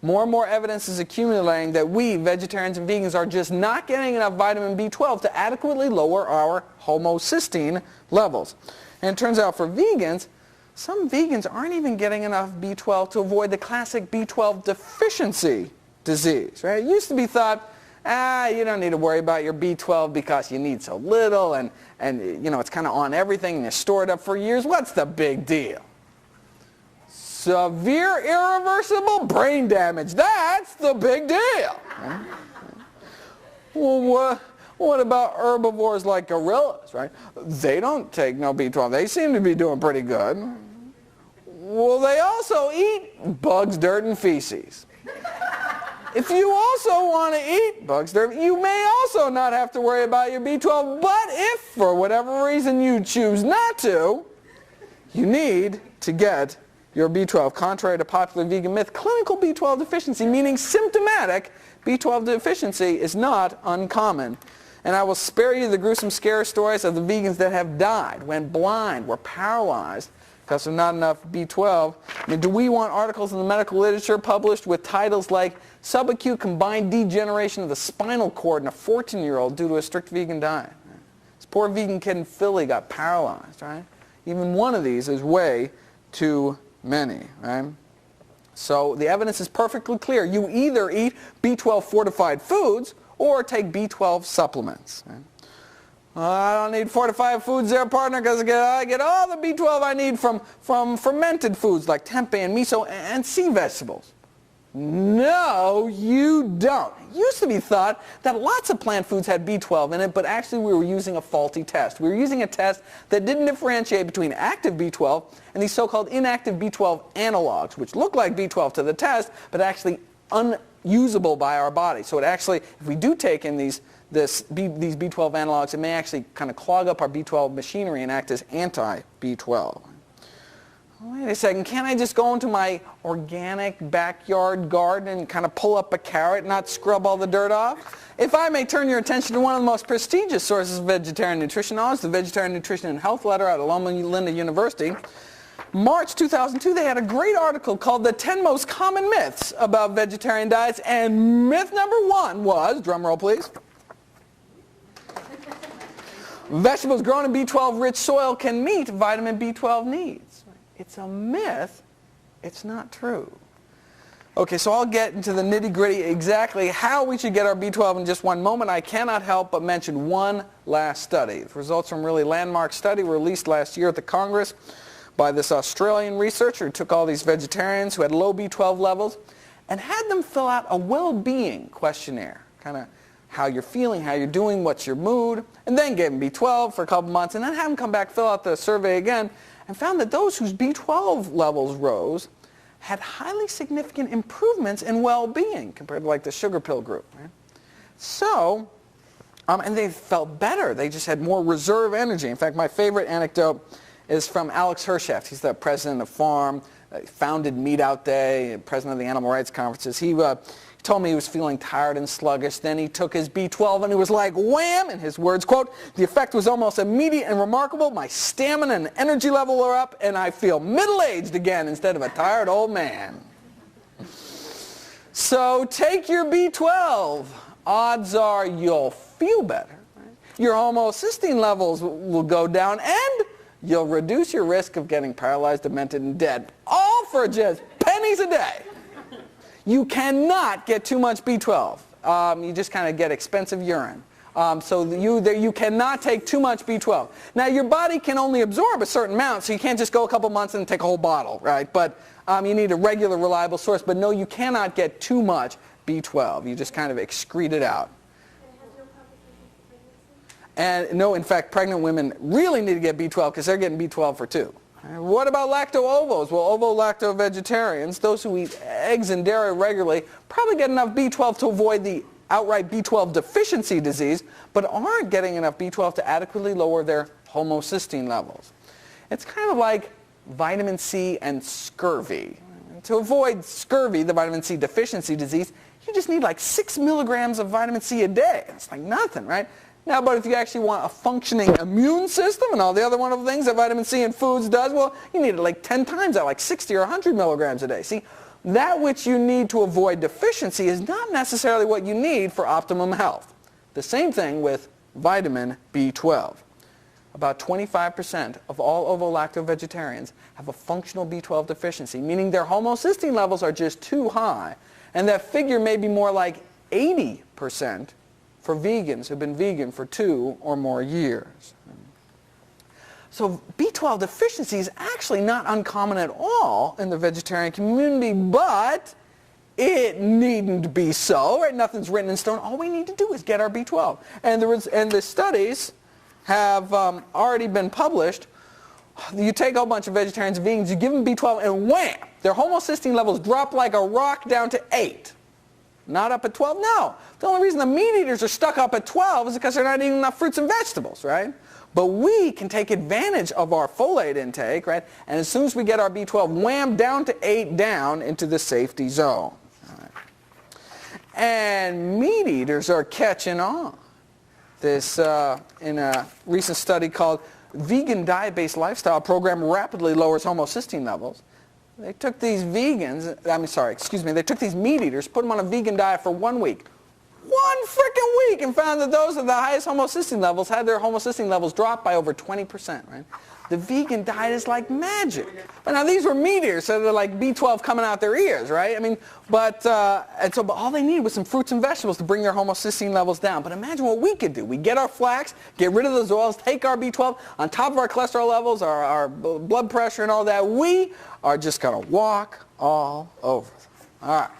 More and more evidence is accumulating that we, vegetarians and vegans, are just not getting enough vitamin B12 to adequately lower our homocysteine levels. And it turns out for vegans, some vegans aren't even getting enough B12 to avoid the classic B12 deficiency disease. Right? It used to be thought, you don't need to worry about your B12 because you need so little, and it's kind of on everything and you store it up for years. What's the big deal? Severe irreversible brain damage. That's the big deal. Right? Well, what about herbivores like gorillas, right? They don't take no B12. They seem to be doing pretty good. Well, they also eat bugs, dirt, and feces. If you also want to eat bugs, dirt, you may also not have to worry about your B12. But if, for whatever reason, you choose not to, you need to get your B12. Contrary to popular vegan myth, clinical B12 deficiency, meaning symptomatic B12 deficiency, is not uncommon. And I will spare you the gruesome scare stories of the vegans that have died, went blind, were paralyzed because of not enough B12. I mean, do we want articles in the medical literature published with titles like subacute combined degeneration of the spinal cord in a 14-year-old due to a strict vegan diet? This poor vegan kid in Philly got paralyzed, right? Even one of these is way too many, right? So the evidence is perfectly clear. You either eat B12 fortified foods or take B12 supplements. Right? I don't need fortified foods there, partner, because I get all the B12 I need from fermented foods like tempeh and miso and sea vegetables. No, you don't. It used to be thought that lots of plant foods had B12 in it, but actually we were using a faulty test. We were using a test that didn't differentiate between active B12 and these so-called inactive B12 analogs, which look like B12 to the test, but actually unusable by our body. So it actually, if we do take in these B12 analogs, it may actually kind of clog up our B12 machinery and act as anti-B12. Wait a second, can't I just go into my organic backyard garden and kind of pull up a carrot and not scrub all the dirt off? If I may turn your attention to one of the most prestigious sources of vegetarian nutrition knowledge, the Vegetarian Nutrition and Health Letter out of Loma Linda University, March 2002, they had a great article called The 10 Most Common Myths About Vegetarian Diets, and myth number 1 was, drum roll please, vegetables grown in B12-rich soil can meet vitamin B12 needs. It's a myth. It's not true. Okay, so I'll get into the nitty-gritty exactly how we should get our B12 in just one moment. I cannot help but mention one last study. The results from a really landmark study were released last year at the Congress by this Australian researcher who took all these vegetarians who had low B12 levels and had them fill out a well-being questionnaire, kind of how you're feeling, how you're doing, what's your mood, and then gave them B12 for a couple months, and then had them come back, fill out the survey again, and found that those whose B12 levels rose had highly significant improvements in well-being compared to like the sugar pill group. Right? So, and they felt better. They just had more reserve energy. In fact, my favorite anecdote is from Alex Hersheft. He's the president of FARM, founded Meat Out Day, president of the Animal Rights Conferences. He told me he was feeling tired and sluggish. Then he took his B12 and it was like wham, in his words, quote, "The effect was almost immediate and remarkable. My stamina and energy level are up and I feel middle-aged again instead of a tired old man." So take your B12. Odds are you'll feel better. Right? Your homocysteine levels will go down and you'll reduce your risk of getting paralyzed, demented, and dead. All for just pennies a day. You cannot get too much B12. You just kind of get expensive urine. So you cannot take too much B12. Now your body can only absorb a certain amount, so you can't just go a couple months and take a whole bottle, right? But you need a regular, reliable source. But no, you cannot get too much B12. You just kind of excrete it out. And no, in fact, pregnant women really need to get B12 because they're getting B12 for two. What about lacto-ovos? Well, ovo-lacto vegetarians, those who eat eggs and dairy regularly, probably get enough B12 to avoid the outright B12 deficiency disease, but aren't getting enough B12 to adequately lower their homocysteine levels. It's kind of like vitamin C and scurvy. To avoid scurvy, the vitamin C deficiency disease, you just need like 6 milligrams of vitamin C a day. It's like nothing, right? Now, but if you actually want a functioning immune system and all the other wonderful things that vitamin C in foods does, well, you need it like 10 times that, like 60 or 100 milligrams a day. See, that which you need to avoid deficiency is not necessarily what you need for optimum health. The same thing with vitamin B12. About 25% of all ovo-lacto vegetarians have a functional B12 deficiency, meaning their homocysteine levels are just too high. And that figure may be more like 80% for vegans who've been vegan for 2 or more years. So B12 deficiency is actually not uncommon at all in the vegetarian community, but it needn't be so. Right? Nothing's written in stone. All we need to do is get our B12. And the studies have already been published. You take a whole bunch of vegetarians and vegans, you give them B12, and wham! Their homocysteine levels drop like a rock down to 8. Not up at 12? No. The only reason the meat eaters are stuck up at 12 is because they're not eating enough fruits and vegetables, right? But we can take advantage of our folate intake, right? And as soon as we get our B12, wham, down to 8, down into the safety zone. All right. And meat eaters are catching on. This, in a recent study called Vegan Diet-Based Lifestyle Program Rapidly Lowers Homocysteine Levels. They took these they took these meat eaters, put them on a vegan diet for 1 week. 1 frickin' week, and found that those with the highest homocysteine levels had their homocysteine levels drop by over 20%, right? The vegan diet is like magic. But now these were meat eaters, so they're like B12 coming out their ears, right? I mean, but all they needed was some fruits and vegetables to bring their homocysteine levels down. But imagine what we could do. We get our flax, get rid of those oils, take our B12, on top of our cholesterol levels, our blood pressure and all that, we are just going to walk all over them. All right.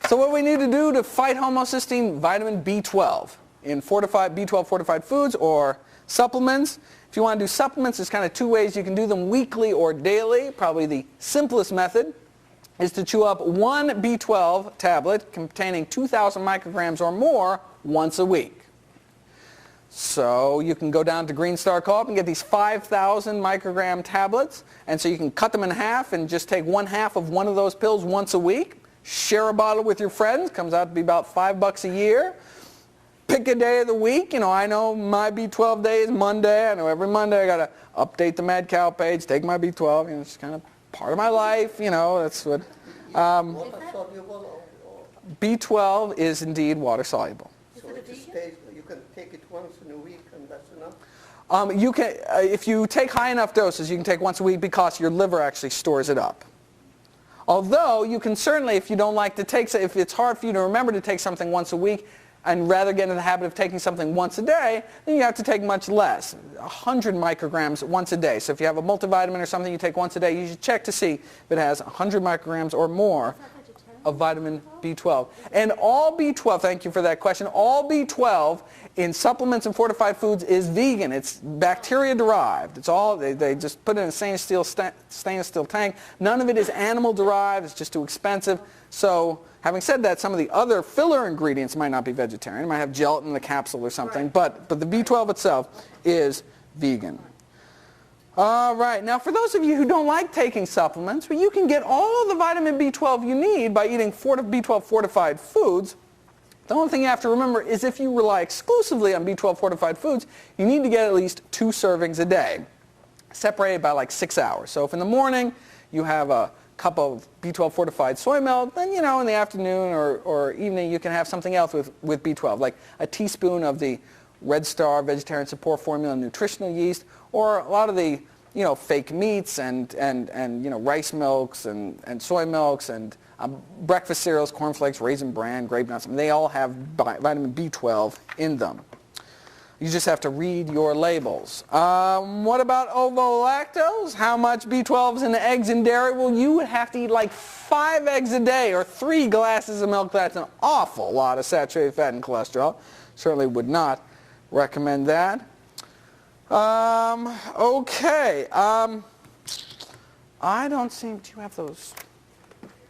So what we need to do to fight homocysteine, vitamin B12 in B12 fortified foods or supplements. If you want to do supplements, there's kind of 2 ways you can do them, weekly or daily. Probably the simplest method is to chew up 1 B12 tablet containing 2,000 micrograms or more once a week. So you can go down to Green Star Co-op and get these 5,000 microgram tablets. And so you can cut them in half and just take 1/2 of one of those pills once a week. Share a bottle with your friends. Comes out to be about $5 a year. Pick a day of the week. You know, I know my B12 day is Monday. I know every Monday I got to update the Mad Cow page, take my B12. You know, it's kind of part of my life. You know, that's what. B12 is indeed water soluble. So it just stays, you can take it once in a week and that's enough? You can, if you take high enough doses, you can take once a week because your liver actually stores it up. Although you can certainly, if you don't like to take, if it's hard for you to remember to take something once a week, and rather get into the habit of taking something once a day, then you have to take much less, 100 micrograms once a day. So if you have a multivitamin or something you take once a day, you should check to see if it has 100 micrograms or more of vitamin B12. And all B12, thank you for that question, all B12 in supplements and fortified foods is vegan. It's bacteria derived. It's all, they just put it in a stainless steel tank. None of it is animal derived. It's just too expensive. So having said that, some of the other filler ingredients might not be vegetarian. It might have gelatin in the capsule or something, but the B12 itself is vegan. All right. Now, for those of you who don't like taking supplements, well, you can get all the vitamin B12 you need by eating B12 fortified foods. The only thing you have to remember is if you rely exclusively on B12 fortified foods, you need to get at least 2 servings a day, separated by like 6 hours. So if in the morning you have a cup of B12 fortified soy milk, then in the afternoon or evening you can have something else with B12, like a teaspoon of the Red Star Vegetarian Support Formula nutritional yeast, or a lot of the fake meats and rice milks and soy milks and breakfast cereals, cornflakes, Raisin Bran, Grape Nuts. They all have vitamin B12 in them. You just have to read your labels. What about ovo-lactose? How much B12 is in the eggs and dairy? Well, you would have to eat like 5 eggs a day or 3 glasses of milk. That's an awful lot of saturated fat and cholesterol. Certainly would not recommend that. Okay. I don't seem to have those.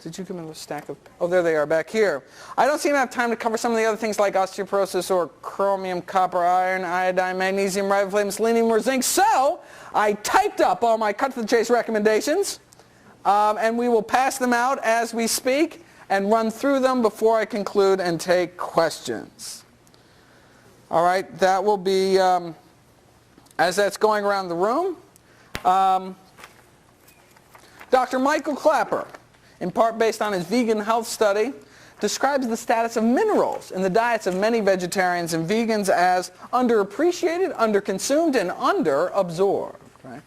Did you give me a stack of? Oh, there they are back here. I don't seem to have time to cover some of the other things like osteoporosis or chromium, copper, iron, iodine, magnesium, riboflavin, selenium, or zinc. So I typed up all my cut-to-the-chase recommendations, and we will pass them out as we speak and run through them before I conclude and take questions. All right, that will be, as that's going around the room, Dr. Michael Klaper, in part based on his vegan health study, describes the status of minerals in the diets of many vegetarians and vegans as underappreciated, underconsumed, and underabsorbed. Right?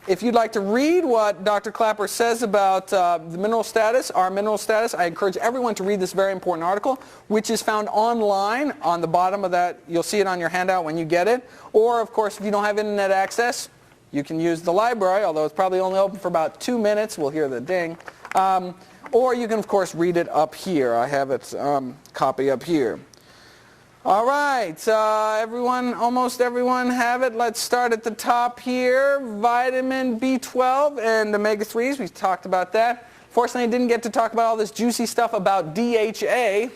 If you'd like to read what Dr. Klaper says about the mineral status, our mineral status, I encourage everyone to read this very important article, which is found online on the bottom of that. You'll see it on your handout when you get it. Or, of course, if you don't have internet access, you can use the library, although it's probably only open for about 2 minutes. We'll hear the ding. Or you can, of course, read it up here. I have its copy up here. All right, almost everyone have it. Let's start at the top here. Vitamin B12 and omega-3s, we talked about that. Fortunately, I didn't get to talk about all this juicy stuff about DHA.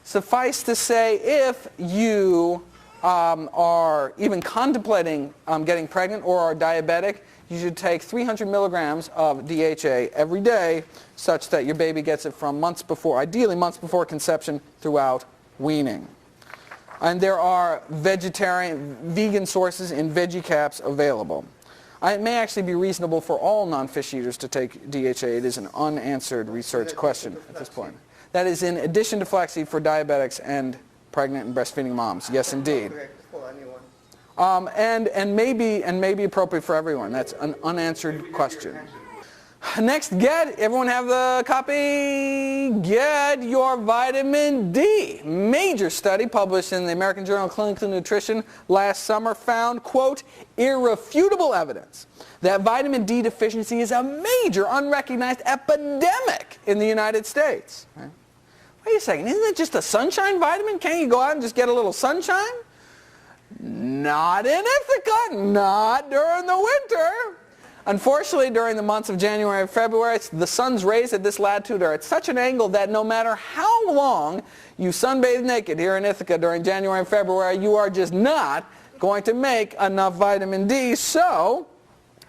Suffice to say, if you are even contemplating getting pregnant or are diabetic, you should take 300 milligrams of DHA every day such that your baby gets it from months before, ideally months before conception throughout weaning. And there are vegan sources in VeggieCaps available. It may actually be reasonable for all non-fish eaters to take DHA. It is an unanswered research question at this point. That is in addition to flaxseed for diabetics and pregnant and breastfeeding moms. Yes, indeed. And may be appropriate for everyone. That's an unanswered question. Next, everyone have the copy? Get your vitamin D. Major study published in the American Journal of Clinical Nutrition last summer found, quote, irrefutable evidence that vitamin D deficiency is a major unrecognized epidemic in the United States. Right? Wait a second, isn't it just a sunshine vitamin? Can't you go out and just get a little sunshine? Not in Ithaca, not during the winter. Unfortunately, during the months of January and February, the sun's rays at this latitude are at such an angle that no matter how long you sunbathe naked here in Ithaca during January and February, you are just not going to make enough vitamin D, so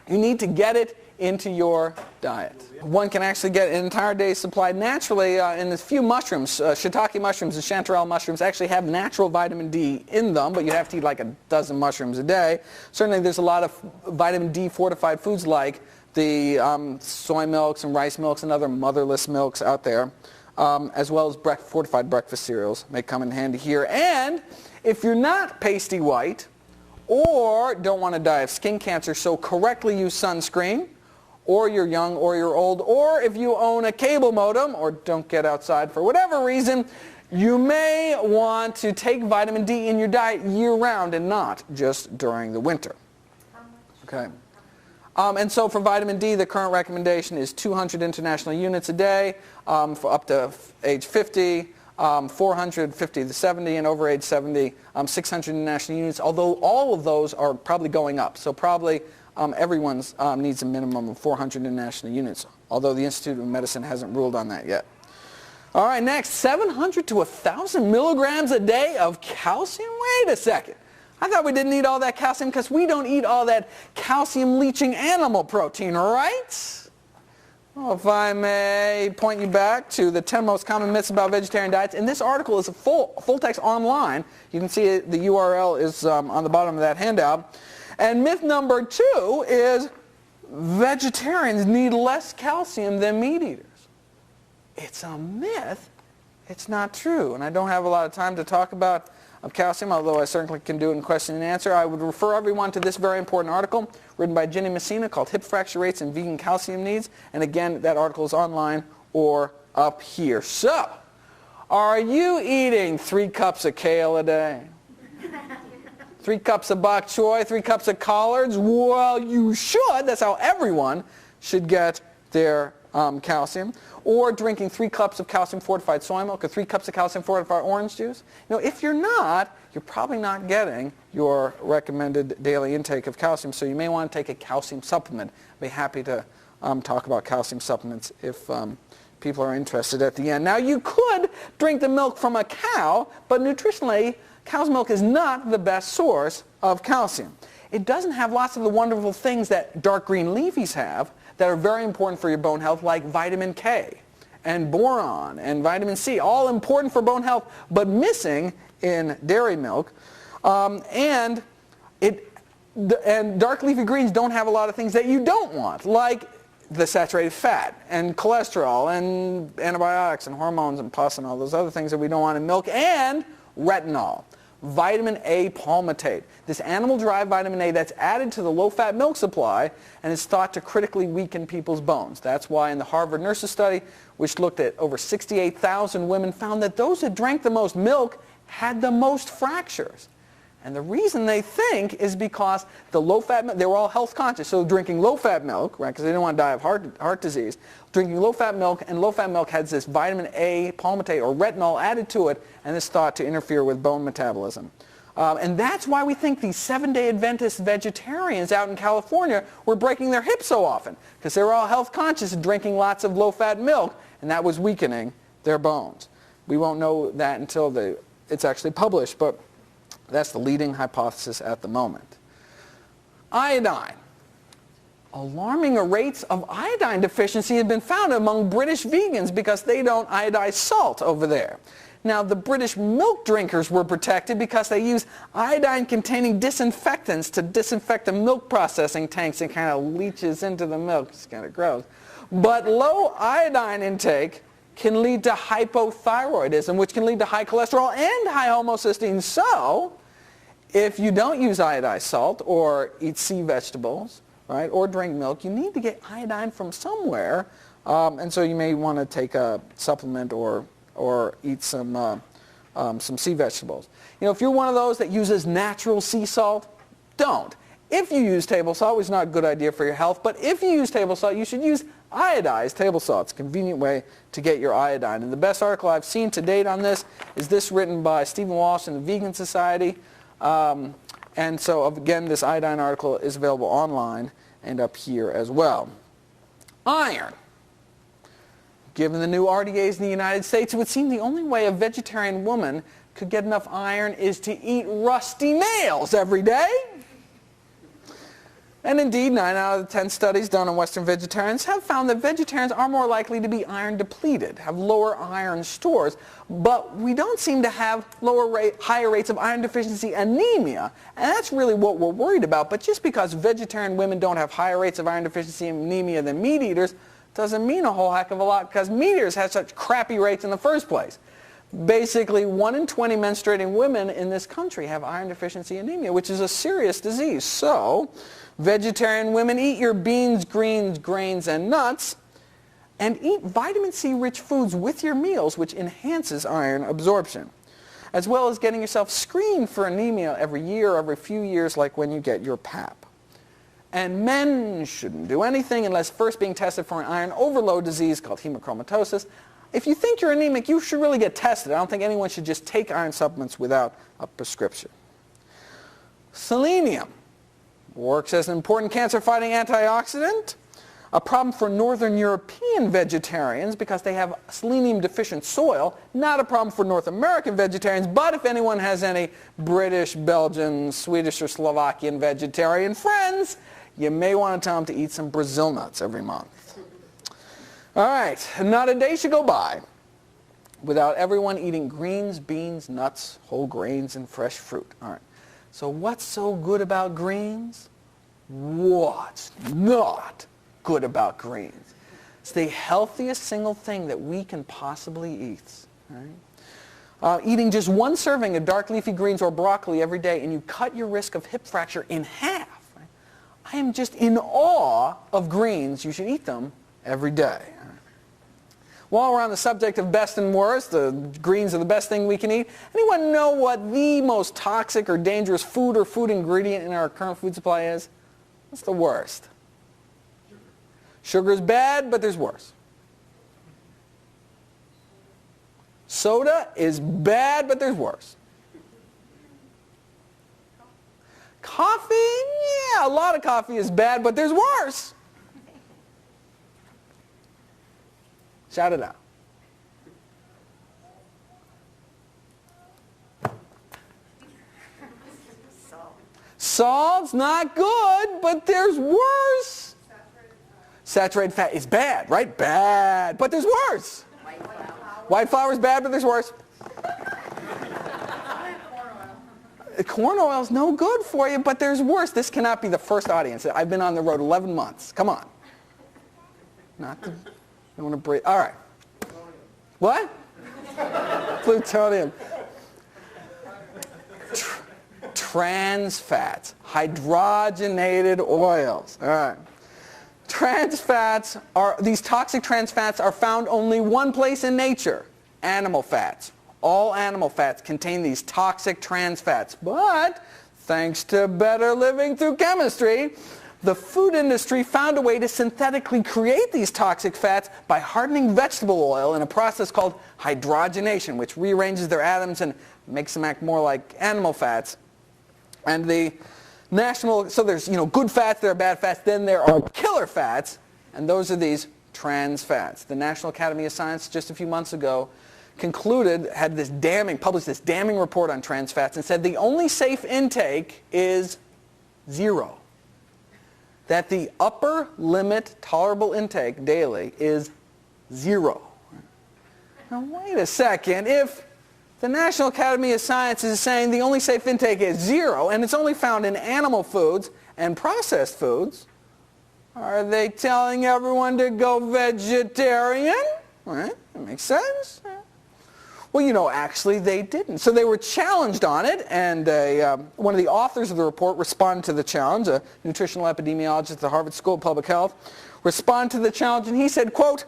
you need to get it into your diet. One can actually get an entire day's supply naturally in a few mushrooms. Shiitake mushrooms and chanterelle mushrooms actually have natural vitamin D in them, but you have to eat like a dozen mushrooms a day. Certainly there's a lot of vitamin D fortified foods like the soy milks and rice milks and other motherless milks out there, as well as fortified breakfast cereals may come in handy here. And if you're not pasty white or don't want to die of skin cancer, so correctly use sunscreen, or you're young or you're old, or if you own a cable modem or don't get outside for whatever reason, you may want to take vitamin D in your diet year-round and not just during the winter. Okay. And so for vitamin D, the current recommendation is 200 international units a day for up to age 50, 450 to 70, and over age 70, 600 international units, although all of those are probably going up. So probably everyone needs a minimum of 400 international units, although the Institute of Medicine hasn't ruled on that yet. All right, next, 700 to 1,000 milligrams a day of calcium. Wait a second. I thought we didn't eat all that calcium because we don't eat all that calcium-leaching animal protein, right? Well, if I may point you back to the 10 most common myths about vegetarian diets, and this article is a full text online. You can see it, the URL is on the bottom of that handout. And myth number 2 is vegetarians need less calcium than meat eaters. It's a myth. It's not true. And I don't have a lot of time to talk about calcium, although I certainly can do it in question and answer. I would refer everyone to this very important article written by Ginny Messina called Hip Fracture Rates and Vegan Calcium Needs. And again, that article is online or up here. So, are you eating 3 cups of kale a day? 3 cups of bok choy, 3 cups of collards? Well, you should. That's how everyone should get their calcium. Or drinking 3 cups of calcium-fortified soy milk or 3 cups of calcium-fortified orange juice. If you're not, you're probably not getting your recommended daily intake of calcium, so you may want to take a calcium supplement. I'd be happy to talk about calcium supplements if people are interested at the end. Now, you could drink the milk from a cow, but nutritionally, cow's milk is not the best source of calcium. It doesn't have lots of the wonderful things that dark green leafies have that are very important for your bone health, like vitamin K and boron and vitamin C, all important for bone health, but missing in dairy milk. And dark leafy greens don't have a lot of things that you don't want, like the saturated fat and cholesterol and antibiotics and hormones and pus and all those other things that we don't want in milk, and retinol. Vitamin A palmitate, this animal-derived vitamin A that's added to the low-fat milk supply and is thought to critically weaken people's bones. That's why in the Harvard Nurses study, which looked at over 68,000 women, found that those that drank the most milk had the most fractures. And the reason they think is because the low-fat milk, they were all health conscious, so drinking low-fat milk, right, because they didn't want to die of heart disease, drinking low-fat milk, and low-fat milk has this vitamin A palmitate or retinol added to it, and is thought to interfere with bone metabolism. And that's why we think these Seventh-day Adventist vegetarians out in California were breaking their hips so often, because they were all health conscious and drinking lots of low-fat milk, and that was weakening their bones. We won't know that until it's actually published, but that's the leading hypothesis at the moment. Iodine. Alarming rates of iodine deficiency have been found among British vegans because they don't iodize salt over there. Now, the British milk drinkers were protected because they use iodine-containing disinfectants to disinfect the milk processing tanks and kind of leaches into the milk. It's kind of gross. But low iodine intake can lead to hypothyroidism, which can lead to high cholesterol and high homocysteine. So, if you don't use iodized salt or eat sea vegetables, right, or drink milk, you need to get iodine from somewhere, and so you may want to take a supplement or eat some sea vegetables. If you're one of those that uses natural sea salt, don't. If you use table salt, which is not a good idea for your health, but if you use table salt, you should use iodized table salt. It's a convenient way to get your iodine. And the best article I've seen to date on this is this written by Stephen Walsh in the Vegan Society. And so, again, this iodine article is available online and up here as well. Iron. Given the new RDAs in the United States, it would seem the only way a vegetarian woman could get enough iron is to eat rusty nails every day. And indeed, 9 out of the 10 studies done on Western vegetarians have found that vegetarians are more likely to be iron depleted, have lower iron stores, but we don't seem to have higher rates of iron deficiency anemia, and that's really what we're worried about. But just because vegetarian women don't have higher rates of iron deficiency anemia than meat eaters doesn't mean a whole heck of a lot, because meat eaters have such crappy rates in the first place. Basically, 1 in 20 menstruating women in this country have iron deficiency anemia, which is a serious disease. So, vegetarian women, eat your beans, greens, grains, and nuts, and eat vitamin C-rich foods with your meals, which enhances iron absorption, as well as getting yourself screened for anemia every year or every few years, like when you get your PAP. And men shouldn't do anything unless first being tested for an iron overload disease called hemochromatosis. If you think you're anemic, you should really get tested. I don't think anyone should just take iron supplements without a prescription. Selenium works as an important cancer-fighting antioxidant. A problem for Northern European vegetarians because they have selenium deficient soil. Not a problem for North American vegetarians, but if anyone has any British, Belgian, Swedish, or Slovakian vegetarian friends, you may want to tell them to eat some Brazil nuts every month. All right, not a day should go by without everyone eating greens, beans, nuts, whole grains, and fresh fruit. All right, so what's so good about greens? What's not good about greens? It's the healthiest single thing that we can possibly eat. Right? Eating just one serving of dark leafy greens or broccoli every day and you cut your risk of hip fracture in half. Right? I am just in awe of greens. You should eat them every day. While we're on the subject of best and worst, the greens are the best thing we can eat. Anyone know what the most toxic or dangerous food or food ingredient in our current food supply is? What's the worst? Sugar's bad, but there's worse. Soda is bad, but there's worse. Coffee, yeah, a lot of coffee is bad, but there's worse. Shout it out. Salt's not good, but there's worse. Saturated fat is bad, right? Bad, but there's worse. White flour is bad, but there's worse. Corn oil is no good for you, but there's worse. This cannot be the first audience. I've been on the road 11 months. Come on. Not the, I want to breathe. All right. What? Plutonium. Trans fats, hydrogenated oils. All right. Trans fats are, these toxic trans fats are found only one place in nature, animal fats. All animal fats contain these toxic trans fats. But thanks to better living through chemistry, the food industry found a way to synthetically create these toxic fats by hardening vegetable oil in a process called hydrogenation, which rearranges their atoms and makes them act more like animal fats. And the national, so there's, good fats, there are bad fats, then there are killer fats, and those are these trans fats. The National Academy of Science just a few months ago published this damning report on trans fats and said the only safe intake is 0. That the upper limit tolerable intake daily is 0. Now wait a second, if the National Academy of Sciences is saying the only safe intake is 0, and it's only found in animal foods and processed foods. Are they telling everyone to go vegetarian? Right? That makes sense. Well, actually they didn't. So they were challenged on it, and one of the authors of the report responded to the challenge, a nutritional epidemiologist at the Harvard School of Public Health, responded to the challenge, and he said, quote,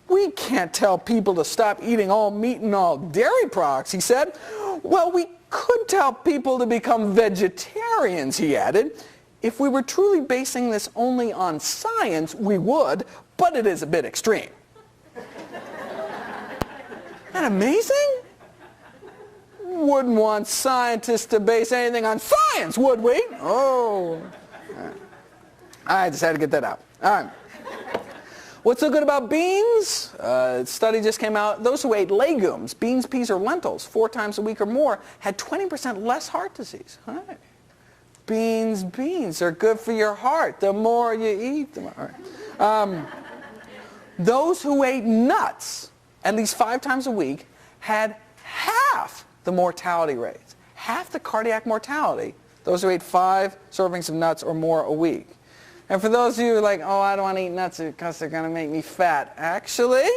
"We can't tell people to stop eating all meat and all dairy products," he said. "Well, we could tell people to become vegetarians," he added. "If we were truly basing this only on science, we would, but it is a bit extreme." Isn't that amazing? Wouldn't want scientists to base anything on science, would we? Oh. I just had to get that out. All right. What's so good about beans? A study just came out. Those who ate legumes, beans, peas, or lentils 4 times a week or more had 20% less heart disease. Right. Beans are good for your heart. The more you eat, the more. Right. Those who ate nuts at least 5 times a week had half the mortality rates, half the cardiac mortality, those who ate 5 servings of nuts or more a week. And for those of you who are like, oh, I don't want to eat nuts because they're going to make me fat. Actually,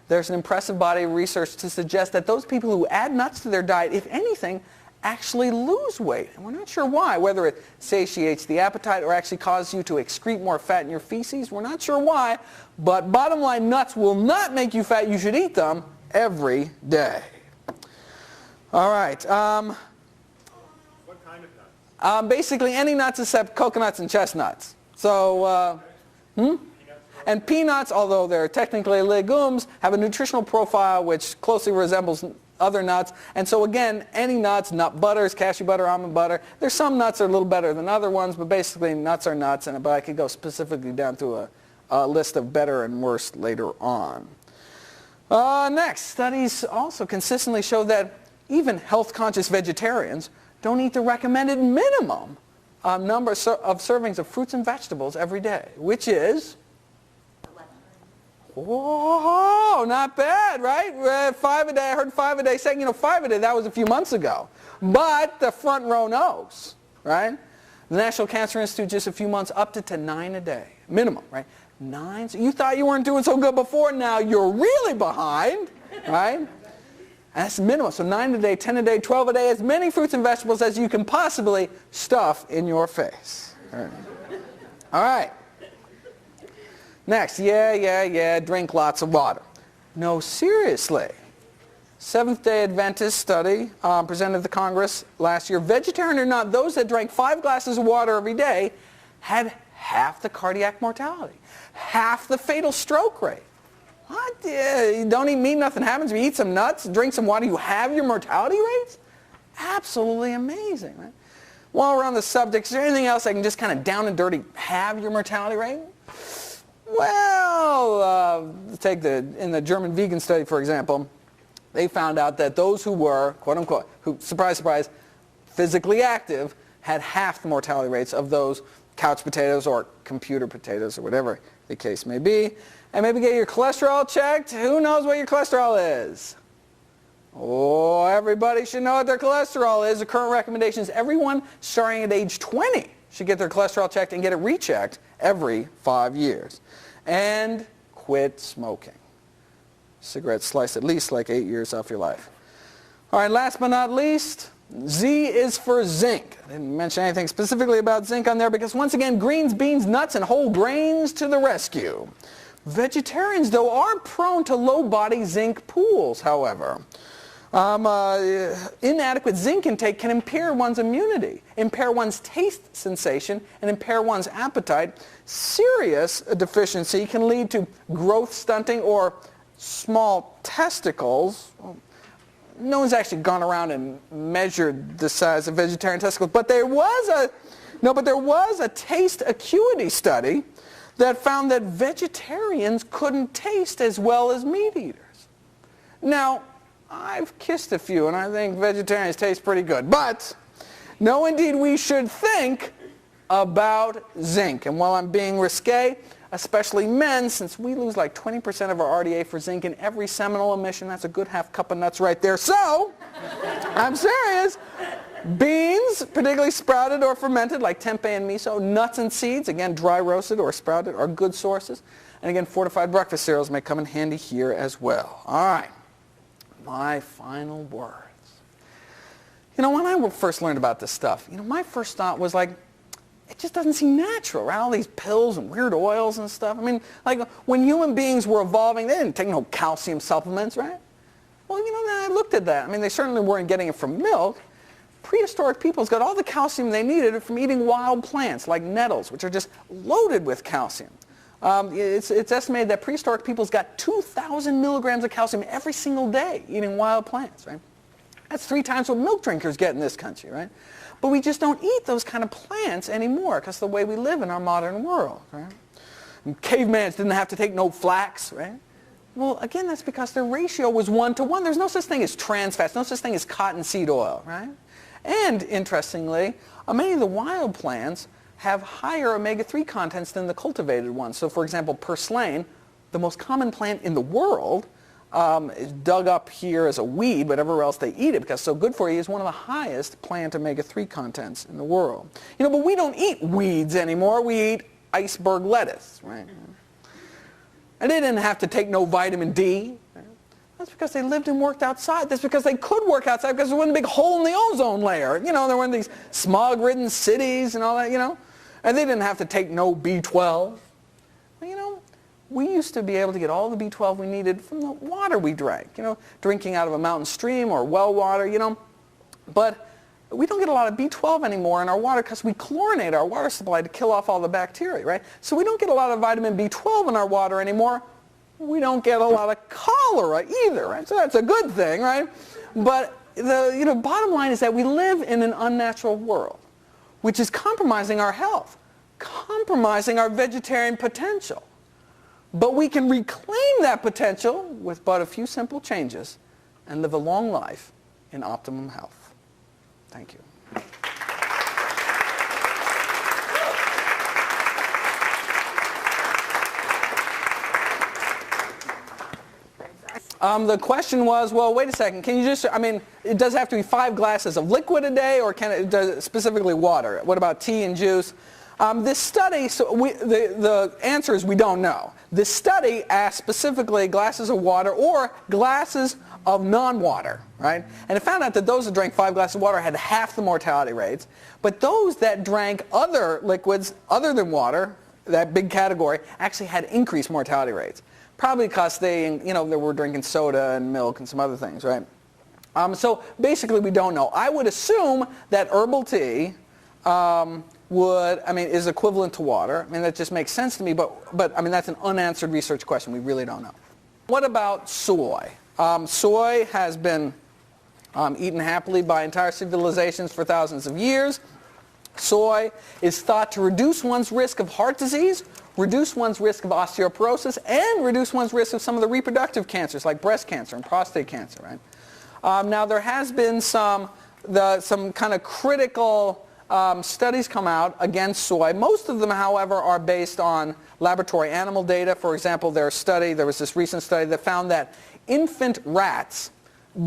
there's an impressive body of research to suggest that those people who add nuts to their diet, if anything, actually lose weight. And we're not sure why, whether it satiates the appetite or actually causes you to excrete more fat in your feces. We're not sure why, but bottom line, nuts will not make you fat. You should eat them every day. All right. What kind of nuts? Basically any nuts except coconuts and chestnuts. So, And peanuts, although they're technically legumes, have a nutritional profile which closely resembles other nuts. And so again, any nuts, nut butters, cashew butter, almond butter, there's some nuts that are a little better than other ones, but basically nuts are nuts. But I could go specifically down to list of better and worse later on. Next, studies also consistently show that even health-conscious vegetarians don't eat the recommended minimum number of servings of fruits and vegetables every day, which is, whoa, not bad, right? 5 a day. I heard 5 a day saying, 5 a day, that was a few months ago. But the front row knows, right? The National Cancer Institute just a few months upped it to 9 a day, minimum, right? 9. So you thought you weren't doing so good before, now you're really behind, right? And that's minimum. So 9 a day, 10 a day, 12 a day, as many fruits and vegetables as you can possibly stuff in your face. All right. Next, drink lots of water. No, seriously. Seventh-day Adventist study presented to Congress last year. Vegetarian or not, those that drank 5 glasses of water every day had half the cardiac mortality, half the fatal stroke rate. What? You don't eat meat, nothing happens. If you eat some nuts, drink some water, you have your mortality rates? Absolutely amazing, right? While we're on the subject, is there anything else I can just kind of down and dirty have your mortality rate? Well, in the German vegan study, for example, they found out that those who were, quote unquote, who, surprise, surprise, physically active, had half the mortality rates of those couch potatoes or computer potatoes or whatever the case may be. And maybe get your cholesterol checked. Who knows what your cholesterol is? Oh, everybody should know what their cholesterol is. The current recommendation is everyone starting at age 20 should get their cholesterol checked and get it rechecked every 5 years. And quit smoking. Cigarettes slice at least like 8 years off your life. All right, last but not least, Z is for zinc. I didn't mention anything specifically about zinc on there because once again, greens, beans, nuts, and whole grains to the rescue. Vegetarians, though, are prone to low-body zinc pools, however. Inadequate zinc intake can impair one's immunity, impair one's taste sensation, and impair one's appetite. Serious deficiency can lead to growth stunting or small testicles. No one's actually gone around and measured the size of vegetarian testicles, but there was a taste acuity study that found that vegetarians couldn't taste as well as meat eaters. Now, I've kissed a few, and I think vegetarians taste pretty good. But, no, indeed, we should think about zinc. And while I'm being risque, especially men, since we lose like 20% of our RDA for zinc in every seminal emission, that's a good half cup of nuts right there. So, I'm serious. Beans, particularly sprouted or fermented, like tempeh and miso. Nuts and seeds, again, dry roasted or sprouted, are good sources. And again, fortified breakfast cereals may come in handy here as well. All right. My final words. When I first learned about this stuff, my first thought was like, it just doesn't seem natural, right? All these pills and weird oils and stuff. I mean, like when human beings were evolving, they didn't take no calcium supplements, right? Well, then I looked at that. I mean, they certainly weren't getting it from milk. Prehistoric peoples got all the calcium they needed from eating wild plants like nettles, which are just loaded with calcium. It's estimated that prehistoric peoples got 2,000 milligrams of calcium every single day eating wild plants, right? That's 3 times what milk drinkers get in this country, right? But we just don't eat those kind of plants anymore because of the way we live in our modern world, right? And cavemans didn't have to take no flax, right? Well, again, that's because their ratio was 1-to-1. There's no such thing as trans fats, no such thing as cottonseed oil, right? And, interestingly, many of the wild plants have higher omega-3 contents than the cultivated ones. So, for example, purslane, the most common plant in the world, is dug up here as a weed, but everywhere else they eat it because it's so good for you, is one of the highest plant omega-3 contents in the world. But we don't eat weeds anymore. We eat iceberg lettuce, right? And they didn't have to take no vitamin D. That's because they lived and worked outside. That's because they could work outside because there wasn't a big hole in the ozone layer. There weren't these smog-ridden cities and all that, And they didn't have to take no B12. We used to be able to get all the B12 we needed from the water we drank, drinking out of a mountain stream or well water, But we don't get a lot of B12 anymore in our water because we chlorinate our water supply to kill off all the bacteria, right? So we don't get a lot of vitamin B12 in our water anymore. We don't get a lot of cholera either, right? So that's a good thing, right? But the bottom line is that we live in an unnatural world, which is compromising our health, compromising our vegetarian potential. But we can reclaim that potential with but a few simple changes and live a long life in optimum health. Thank you. The question was, well, wait a second, can you just, I mean, it does have to be 5 glasses of liquid a day, or can it, does it specifically water? What about tea and juice? This study, the answer is we don't know. This study asked specifically glasses of water or glasses of non-water, right? And it found out that those that drank 5 glasses of water had half the mortality rates, but those that drank other liquids other than water, that big category, actually had increased mortality rates. Probably because they were drinking soda and milk and some other things, right? So basically we don't know. I would assume that herbal tea is equivalent to water. I mean, that just makes sense to me, but I mean, that's an unanswered research question. We really don't know. What about soy? Soy has been eaten happily by entire civilizations for thousands of years. Soy is thought to reduce one's risk of heart disease, reduce one's risk of osteoporosis, and reduce one's risk of some of the reproductive cancers like breast cancer and prostate cancer, right? Now, there has been some kind of critical studies come out against soy. Most of them, however, are based on laboratory animal data. For example, there was this recent study that found that infant rats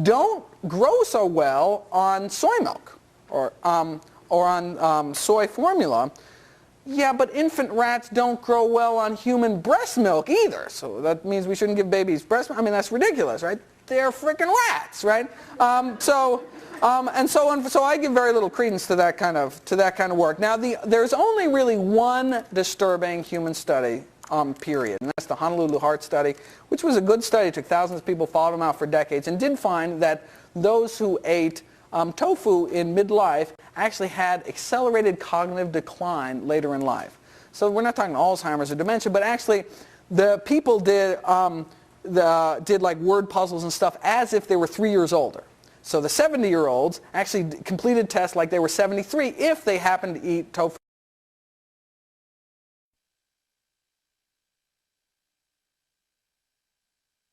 don't grow so well on soy milk or on soy formula. Yeah, but infant rats don't grow well on human breast milk either. So that means we shouldn't give babies breast milk. I mean, that's ridiculous, right? They're freaking rats, right? So I give very little credence to that kind of work. Now, there's only really one disturbing human study, period, and that's the Honolulu Heart Study, which was a good study. It took thousands of people, followed them out for decades, and did find that those who ate tofu in midlife actually had accelerated cognitive decline later in life. So we're not talking Alzheimer's or dementia, but actually the people did like word puzzles and stuff as if they were 3 years older. So the 70-year-olds actually completed tests like they were 73 if they happened to eat tofu